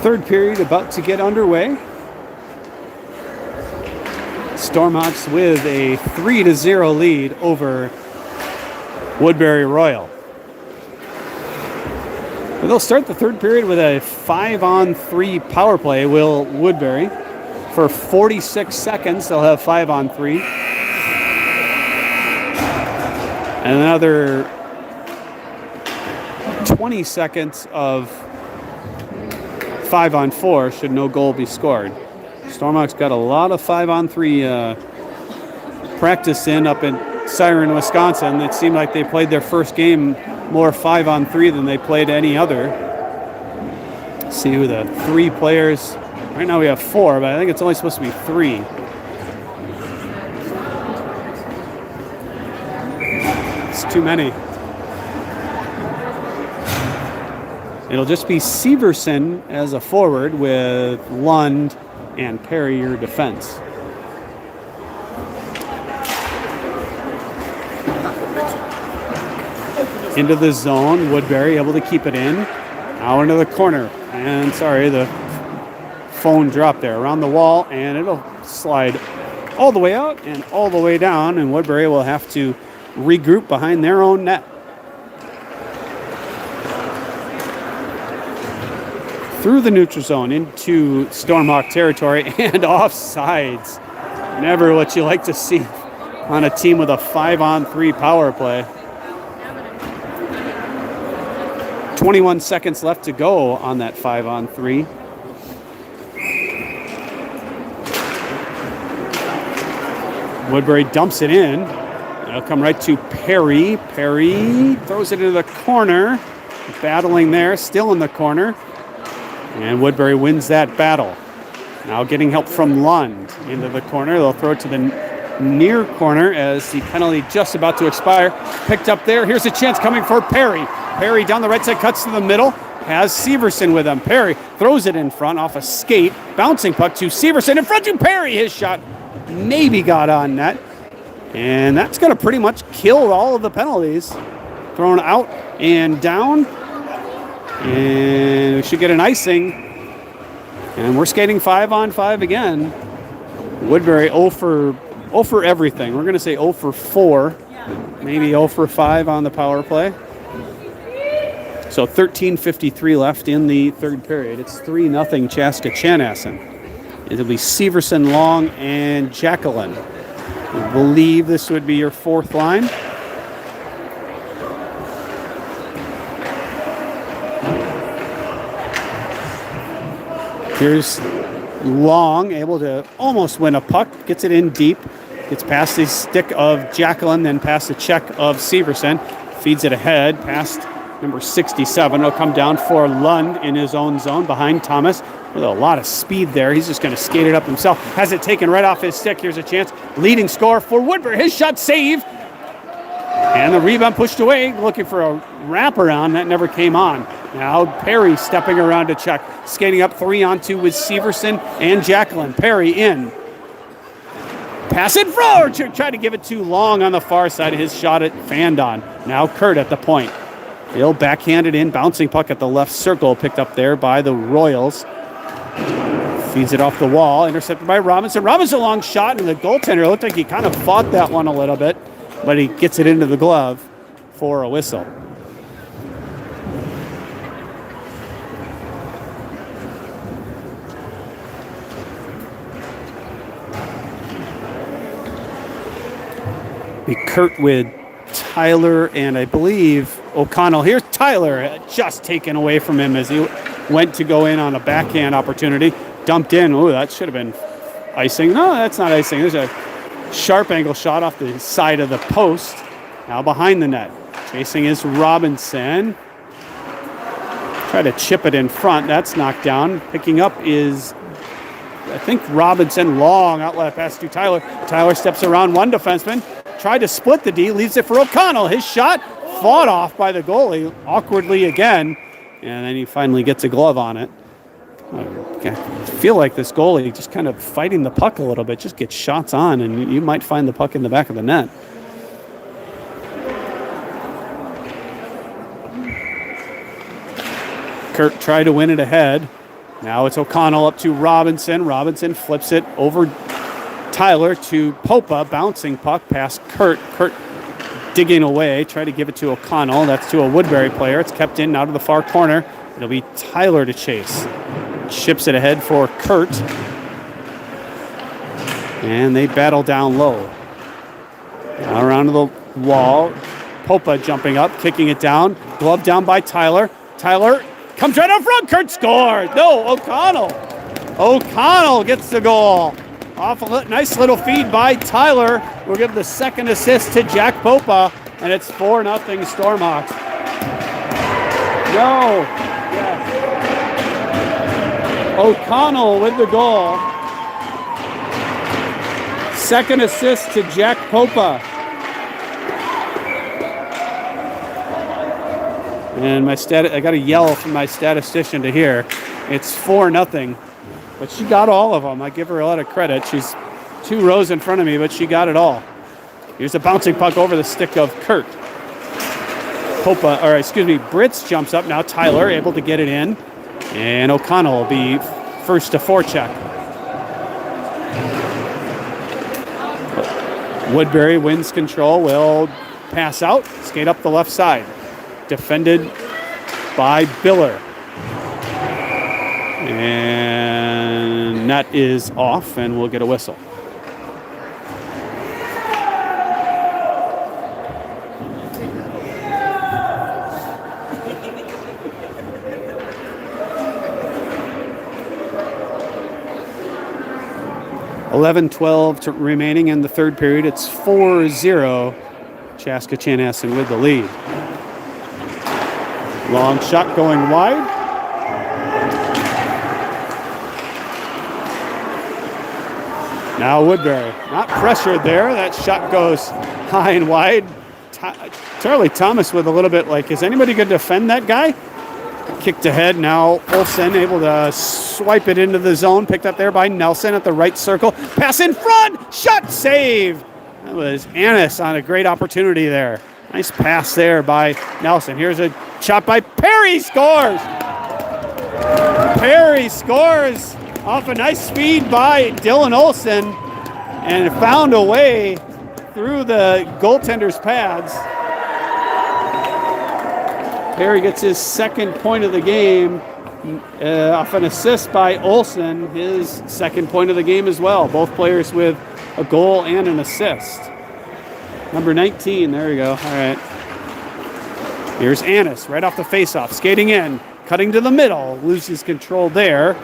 Third period about to get underway. Stormhawks with a 3-0 lead over Woodbury Royal. They'll start the third period with a 5-on-3 power play, will Woodbury. For 46 seconds, they'll have 5-on-3. And another 20 seconds of 5-on-4 should no goal be scored. Stormhawks got a lot of 5-on-3 practice in up in Siren, Wisconsin. It seemed like they played their first game more 5-on-3 than they played any other. Let's see who the 3 players. Right now we have 4, but I think it's only supposed to be 3. It's too many. It'll just be Severson as a forward with Lund and Perry your defense. Into the zone, Woodbury able to keep it in. Now into the corner. And sorry, the phone dropped there. Around the wall, and it'll slide all the way out and all the way down, and Woodbury will have to regroup behind their own net. Through the neutral zone into Stormhawk territory and offsides. Never what you like to see on a team with a 5-on-3 power play. 21 seconds left to go on that 5-on-3. Woodbury dumps it in. It'll come right to Perry. Perry throws it into the corner. Battling there, still in the corner. And Woodbury wins that battle. Now getting help from Lund into the corner. They'll throw it to the near corner as the penalty just about to expire. Picked up there. Here's a chance coming for Perry. Perry down the right side, cuts to the middle. Has Severson with him. Perry throws it in front off a skate. Bouncing puck to Severson in front to Perry. His shot maybe got on net. And that's going to pretty much kill all of the penalties. Thrown out and down. And we should get an icing. And we're skating 5-on-5 again. Woodbury 0 for everything. We're going to say 0 for 4. Maybe 0 for 5 on the power play. So 13:53 left in the third period. It's 3-0 Chaska Chanhassen. It'll be Severson, Long, and Jacqueline. I believe this would be your fourth line. Here's Long, able to almost win a puck. Gets it in deep. Gets past the stick of Jacqueline, then past the check of Severson. Feeds it ahead, past number 67. It'll come down for Lund in his own zone behind Thomas. With a lot of speed there. He's just going to skate it up himself. Has it taken right off his stick. Here's a chance. Leading score for Woodbury. His shot saved. And the rebound pushed away. Looking for a wraparound. That never came on. Now Perry stepping around to check. Skating up 3-on-2 with Severson and Jacqueline. Perry in. Pass it forward. Tried to give it too long on the far side. His shot at fanned on. Now Kurt at the point. He'll backhand it in. Bouncing puck at the left circle. Picked up there by the Royals. Feeds it off the wall. Intercepted by Robinson. Robinson, long shot, and the goaltender looked like he kind of fought that one a little bit, but he gets it into the glove for a whistle. Be Kurt with Tyler and I believe O'Connell. Here's Tyler, just taken away from him as he went to go in on a backhand opportunity. Dumped in. Oh, that should have been icing. No, that's not icing. There's a sharp angle shot off the side of the post. Now behind the net. Chasing is Robinson. Try to chip it in front. That's knocked down. Picking up is, I think, Robinson. Long outlet pass to Tyler. Tyler steps around one defenseman. Tried to split the D. Leaves it for O'Connell. His shot fought off by the goalie awkwardly again. And then he finally gets a glove on it. I feel like this goalie just kind of fighting the puck a little bit, just gets shots on, and you might find the puck in the back of the net. Kurt tried to win it ahead. Now it's O'Connell up to Robinson. Robinson flips it over Tyler to Popa. Bouncing puck past Kurt. Kurt digging away. Try to give it to O'Connell. That's to a Woodbury player. It's kept in now to the far corner. It'll be Tyler to chase. Ships it ahead for Kurt. And they battle down low. Now around to the wall. Popa jumping up, kicking it down. Glove down by Tyler. Tyler comes right up front. Kurt scores. No, O'Connell. O'Connell gets the goal. Off a nice little feed by Tyler. We'll give the second assist to Jack Popa, and it's 4-0 Stormhawks. No. Yes. O'Connell with the goal. Second assist to Jack Popa. And I got a yell from my statistician to hear. It's 4-0. But she got all of them. I give her a lot of credit. She's 2 rows in front of me, but she got it all. Here's a bouncing puck over the stick of Kurt. Britz jumps up now. Tyler able to get it in. And O'Connell will be first to forecheck. Woodbury wins control, will pass out, skate up the left side. Defended by Biller. And net is off, and we'll get a whistle. .11-12 remaining in the third period. It's 4-0. Chaska Chanhassen with the lead. Long shot going wide. Now Woodbury, not pressured there. That shot goes high and wide. Charlie Thomas with a little bit like, is anybody going to defend that guy? Kicked ahead. Now Olsen able to swipe it into the zone. Picked up there by Nelson at the right circle. Pass in front. Shot save. That was Annis on a great opportunity there. Nice pass there by Nelson. Here's a shot by Perry. Scores. Perry scores off a nice speed by Dylan Olsen and found a way through the goaltender's pads. Perry gets his second point of the game off an assist by Olsen, his second point of the game as well. Both players with a goal and an assist. Number 19, there we go. All right. Here's Annis right off the faceoff, skating in, cutting to the middle, loses control there.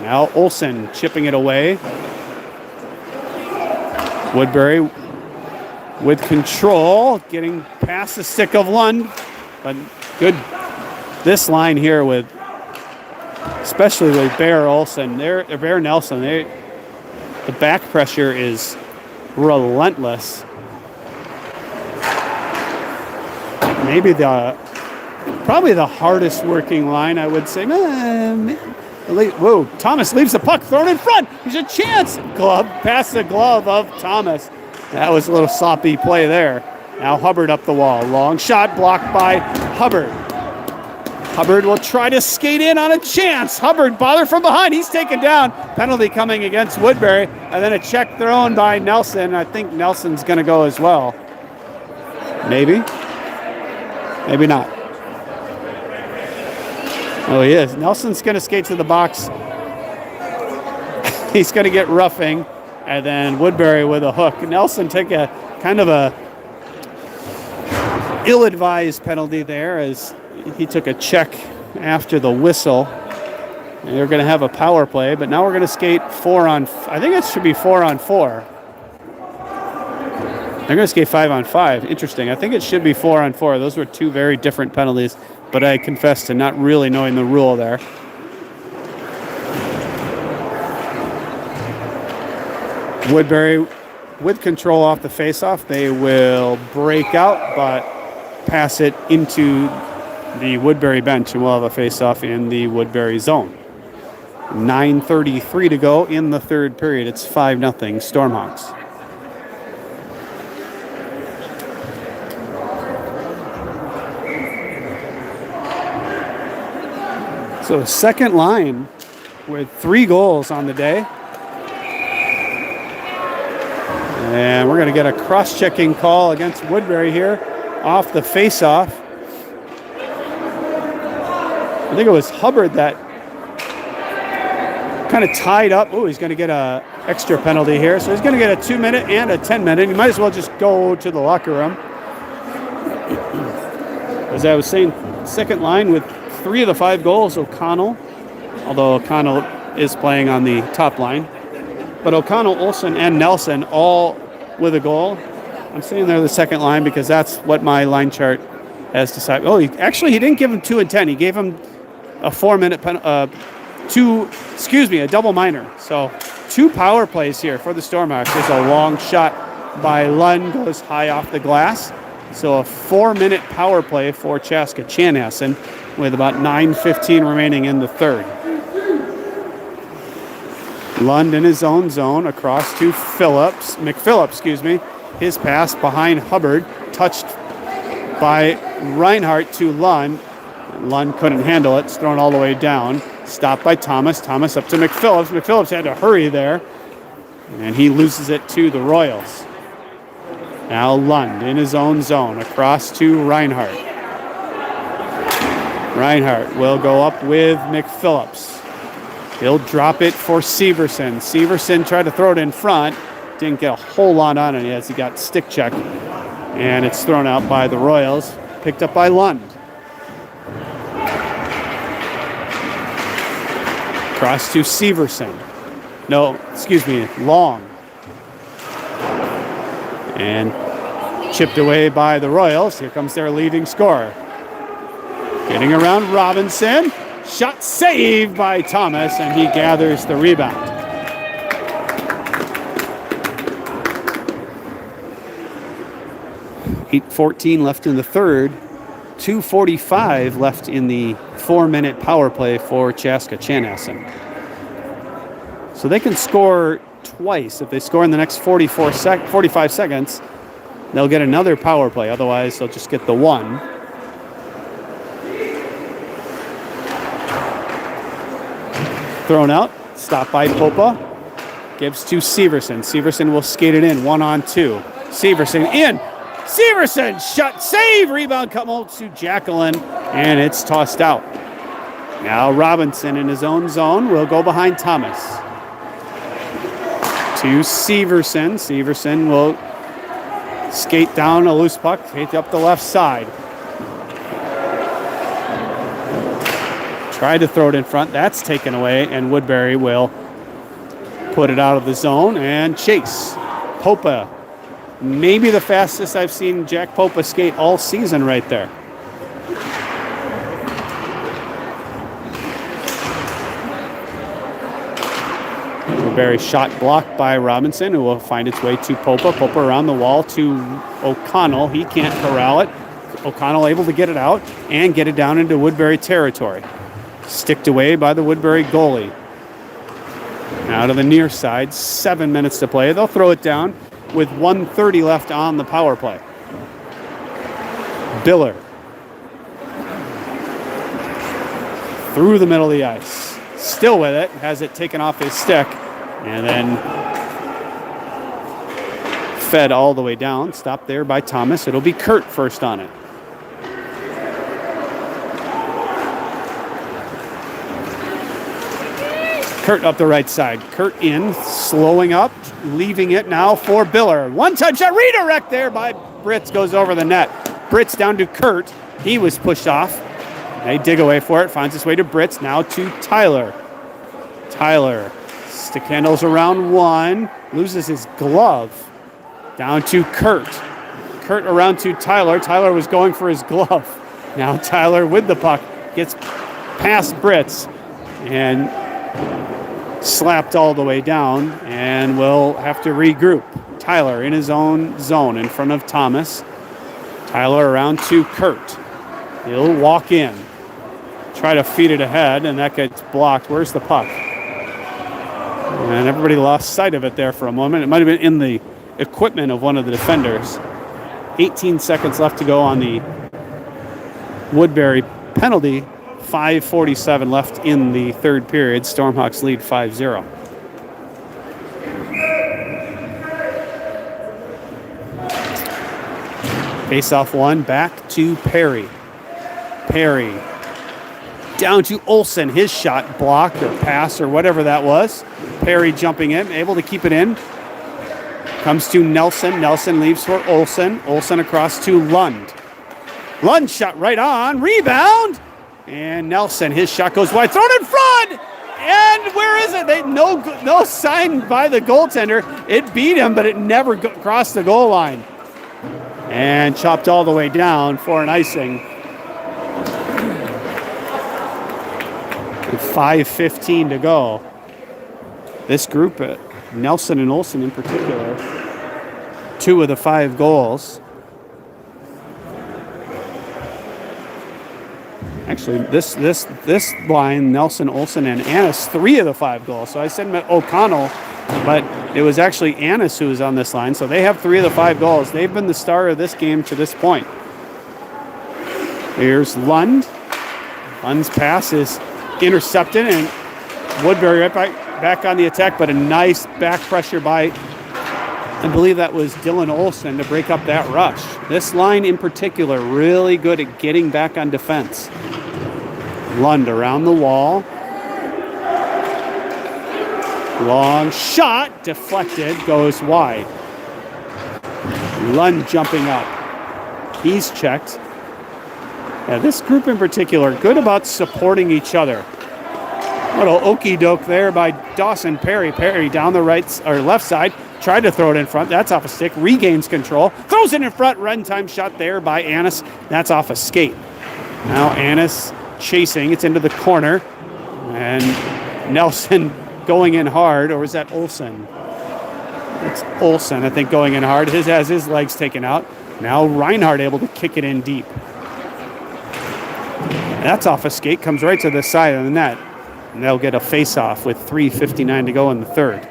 Now Olsen chipping it away. Woodbury with control, getting past the stick of Lund. But good, this line here with, especially with Bear Olsen, Bear Nelson, the back pressure is relentless. Probably the hardest working line, I would say. Whoa, Thomas leaves the puck, thrown in front. There's a chance. Glove, past the glove of Thomas. That was a little sloppy play there. Now Hubbard up the wall. Long shot blocked by Hubbard. Hubbard will try to skate in on a chance. Hubbard bothered from behind. He's taken down. Penalty coming against Woodbury. And then a check thrown by Nelson. I think Nelson's going to go as well. Maybe. Maybe not. Oh, he is. Nelson's going to skate to the box. He's going to get roughing. And then Woodbury with a hook. Nelson took a kind of a ill-advised penalty there as he took a check after the whistle. And they're going to have a power play, but now we're going to skate 4-on-4. I think it should be 4-on-4. They're going to skate 5-on-5. Interesting. I think it should be 4-on-4. Those were two very different penalties, but I confess to not really knowing the rule there. Woodbury with control off the faceoff. They will break out, but pass it into the Woodbury bench, and we'll have a faceoff in the Woodbury zone. 9:33 to go in the third period. It's 5-0 Stormhawks. So second line with 3 goals on the day. And we're going to get a cross-checking call against Woodbury here off the face-off. I think it was Hubbard that kind of tied up. Oh, he's going to get a extra penalty here. So he's going to get a 2-minute and a 10-minute. He might as well just go to the locker room. As I was saying, second line with 3 of the 5 goals, O'Connell, although O'Connell is playing on the top line. But O'Connell, Olsen, and Nelson all with a goal. I'm saying they're the second line because that's what my line chart has decided. Oh, he didn't give him 2 and 10. He gave him a 4-minute a double minor. So 2 power plays here for the Stormhawks. There's a long shot by Lund, goes high off the glass. So a 4-minute power play for Chaska Chanhassen with about 9:15 remaining in the third. Lund in his own zone across to McPhillips. His pass behind Hubbard, touched by Reinhardt to Lund. Lund couldn't handle it. It's thrown all the way down. Stopped by Thomas. Thomas up to McPhillips. McPhillips had to hurry there. And he loses it to the Royals. Now Lund in his own zone across to Reinhardt. Reinhardt will go up with McPhillips. He'll drop it for Severson. Severson tried to throw it in front. Didn't get a whole lot on it as he got stick check. And it's thrown out by the Royals. Picked up by Lund. Cross to Severson. Long. And chipped away by the Royals. Here comes their leading scorer. Getting around Robinson. Shot saved by Thomas, and he gathers the rebound. .8:14 left in the third. 2:45 left in the 4-minute power play for Chaska Chanhassen. So they can score twice. If they score in the next 45 seconds, they'll get another power play. Otherwise, they'll just get the one. Thrown out, stopped by Popa. Gives to Severson. Severson will skate it in, 1-on-2. Severson in. Severson, shot, save, rebound, come out to Jacqueline, and it's tossed out. Now Robinson in his own zone will go behind Thomas. To Severson. Severson will skate down a loose puck, skate up the left side. Tried to throw it in front. That's taken away, and Woodbury will put it out of the zone and chase. Popa, maybe the fastest I've seen Jack Popa skate all season right there. Woodbury shot blocked by Robinson, who will find its way to Popa. Popa around the wall to O'Connell. He can't corral it. O'Connell able to get it out and get it down into Woodbury territory. Sticked away by the Woodbury goalie. Now to the near side, 7 minutes to play. They'll throw it down with 1:30 left on the power play. Biller. Through the middle of the ice. Still with it, has it taken off his stick, and then fed all the way down. Stopped there by Thomas. It'll be Kurt first on it. Kurt up the right side. Kurt in, slowing up, leaving it now for Biller. One touch, a redirect there by Britz, goes over the net. Britz down to Kurt. He was pushed off. They dig away for it, finds its way to Britz, now to Tyler. Tyler, stick handles around one, loses his glove. Down to Kurt. Kurt around to Tyler. Tyler was going for his glove. Now Tyler with the puck gets past Britz and slapped all the way down, and will have to regroup. Tyler in his own zone in front of Thomas. Tyler around to Kurt. He'll walk in, try to feed it ahead, and that gets blocked. Where's the puck? And everybody lost sight of it there for a moment. It might have been in the equipment of one of the defenders. 18 seconds left to go on the Woodbury penalty 5:47 left in the third period. Stormhawks lead 5-0. Face-off one, back to Perry. Perry down to Olsen. His shot blocked or pass or whatever that was. Perry jumping in, able to keep it in. Comes to Nelson. Nelson leaves for Olsen. Olsen across to Lund. Lund shot right on. Rebound. And Nelson, his shot goes wide. Thrown in front. And where is it? No sign by the goaltender. It beat him, but it never crossed the goal line. And chopped all the way down for an icing. 5:15 to go. This group, Nelson and Olsen in particular, 2 of the 5 goals. Actually, this line, Nelson, Olsen, and Annis, 3 of the 5 goals. So I said O'Connell, but it was actually Annis who was on this line. So they have 3 of the 5 goals. They've been the star of this game to this point. Here's Lund. Lund's pass is intercepted, and Woodbury right back on the attack, but a nice back pressure by, I believe that was Dylan Olsen, to break up that rush. This line in particular, really good at getting back on defense. Lund around the wall. Long shot, deflected, goes wide. Lund jumping up. He's checked. Yeah, this group in particular, good about supporting each other. Little okey doke there by Dawson Perry. Perry down the left side, tried to throw it in front. That's off a stick, regains control, throws it in front. Run time shot there by Annis. That's off a skate. Now Annis chasing, it's into the corner, and Nelson going in hard, or is that Olsen? It's Olsen, I think, going in hard. Has his legs taken out. Now Reinhardt able to kick it in deep. That's off a skate, comes right to the side of the net. And they'll get a face-off with 3:59 to go in the third.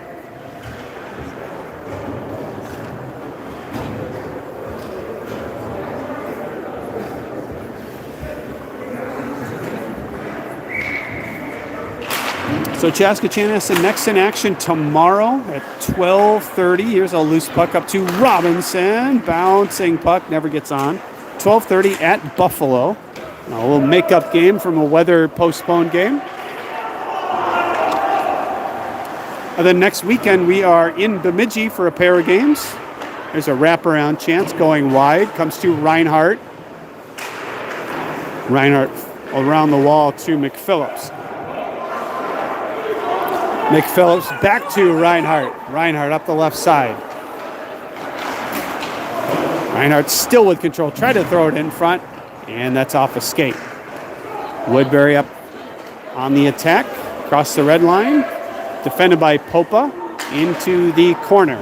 So Chaska Chanhassen next in action tomorrow at 12:30. Here's a loose puck up to Robinson. Bouncing puck, never gets on. 12:30 at Buffalo. A little makeup game from a weather postponed game. And then next weekend we are in Bemidji for a pair of games. There's a wraparound chance going wide. Comes to Reinhardt. Reinhardt around the wall to McPhillips. McPhillips back to Reinhardt. Reinhardt up the left side. Reinhardt still with control. Tried to throw it in front, and that's off a skate. Woodbury up on the attack. Across the red line. Defended by Popa into the corner.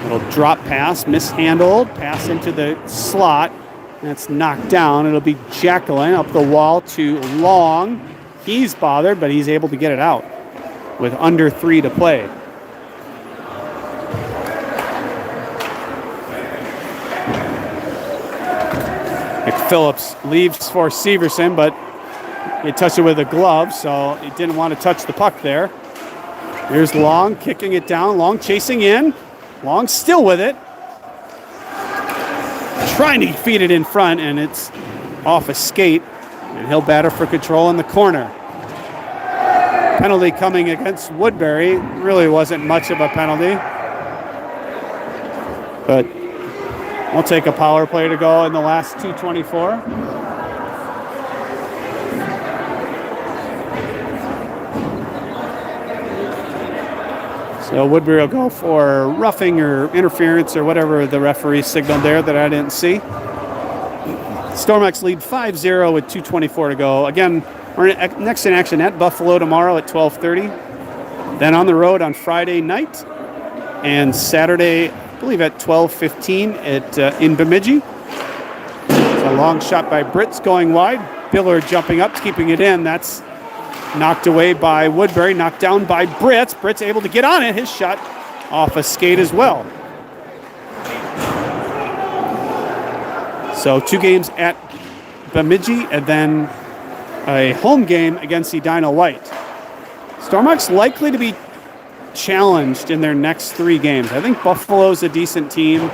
Little drop pass, mishandled. Pass into the slot. That's knocked down. It'll be Jacqueline up the wall to Long. He's bothered, but he's able to get it out with under 3 to play. McPhillips leaves for Severson, but he touched it with a glove, so he didn't want to touch the puck there. Here's Long kicking it down. Long chasing in. Long still with it. Trying to feed it in front, and it's off a skate, and he'll batter for control in the corner. Penalty coming against Woodbury. Really wasn't much of a penalty, but we'll take a power play to go in the last 2:24. So Woodbury will go for roughing or interference or whatever the referee signaled there that I didn't see. Stormhawks lead 5-0 with 2:24 to go. Again, we're next in action at Buffalo tomorrow at 12:30. Then on the road on Friday night. And Saturday, I believe at 12:15 in Bemidji. It's a long shot by Britz going wide. Biller jumping up, keeping it in. That's knocked away by Woodbury, knocked down by Britz. Britz able to get on it. His shot off a skate as well. So 2 games at Bemidji, and then a home game against Edina White. Stormhawks likely to be challenged in their next 3 games. I think Buffalo's a decent team,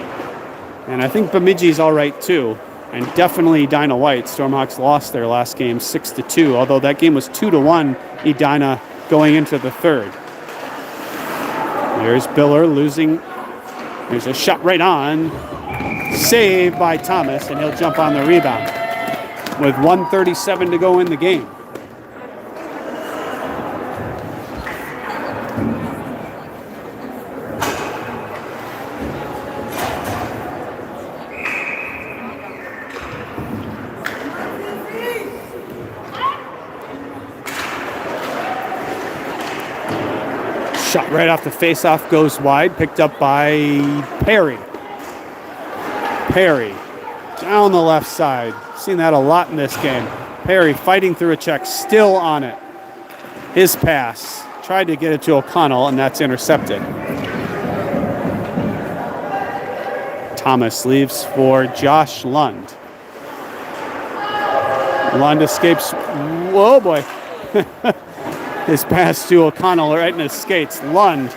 and I think Bemidji's all right too. And definitely Edina White. Stormhawks lost their last game 6-2, although that game was 2-1 Edina going into the 3rd. There's Biller losing. There's a shot right on. Saved by Thomas, and he'll jump on the rebound with 1:37 to go in the game. Shot right off the face-off goes wide, picked up by Perry. Perry down the left side. Seen that a lot in this game. Perry fighting through a check, still on it. His pass. Tried to get it to O'Connell, and that's intercepted. Thomas leaves for Josh Lund. Lund escapes. Whoa, boy. His pass to O'Connell right in his skates. Lund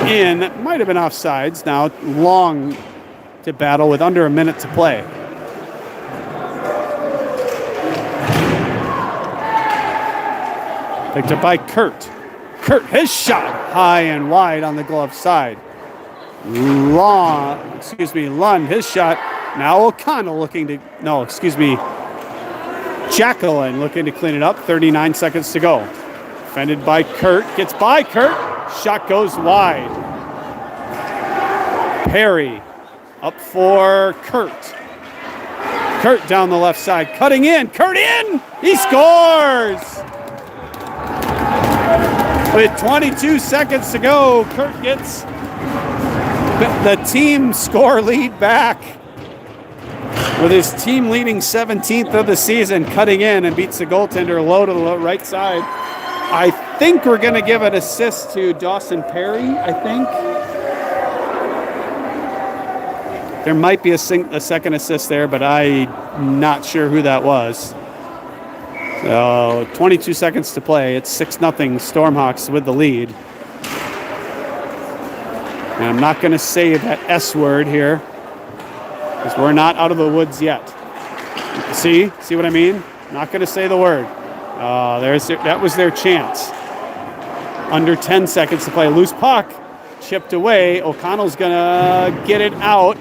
in. Might have been offsides. Now long to battle with under a minute to play. Picked up by Kurt. Kurt, his shot high and wide on the glove side. Lund, his shot. Now O'Connell looking to, Jacqueline looking to clean it up. 39 seconds to go. Defended by Kurt. Gets by Kurt. Shot goes wide. Perry up for Kurt. Kurt down the left side. Cutting in. Kurt in. He scores. With 22 seconds to go, Kurt gets the team score lead back. With his team leading 17th of the season, cutting in and beats the goaltender low to the right side. I think we're going to give an assist to Dawson Perry, I think. There might be a second assist there, but I'm not sure who that was. So 22 seconds to play. It's 6-0 Stormhawks with the lead. And I'm not going to say that S word here, because we're not out of the woods yet. See what I mean? Not going to say the word. That was their chance. Under 10 seconds to play. Loose puck, chipped away. O'Connell's going to get it out.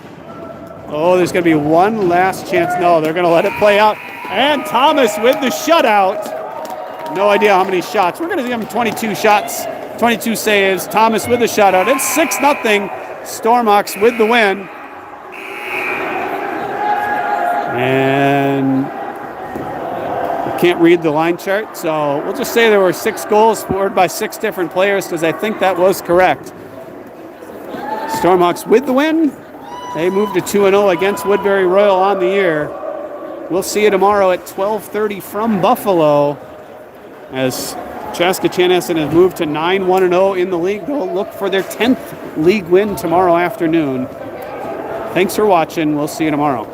Oh, there's going to be one last chance. No, they're going to let it play out. And Thomas with the shutout. No idea how many shots. We're going to give him 22 shots, 22 saves. Thomas with the shutout. It's 6-0. Stormhawks with the win. And I can't read the line chart, so we'll just say there were 6 goals scored by 6 different players, because I think that was correct. Stormhawks with the win. They moved to 2-0 against Woodbury Royal on the year. We'll see you tomorrow at 12:30 from Buffalo, as Chaska Chanhassen has moved to 9-1-0 in the league. They'll look for their 10th league win tomorrow afternoon. Thanks for watching. We'll see you tomorrow.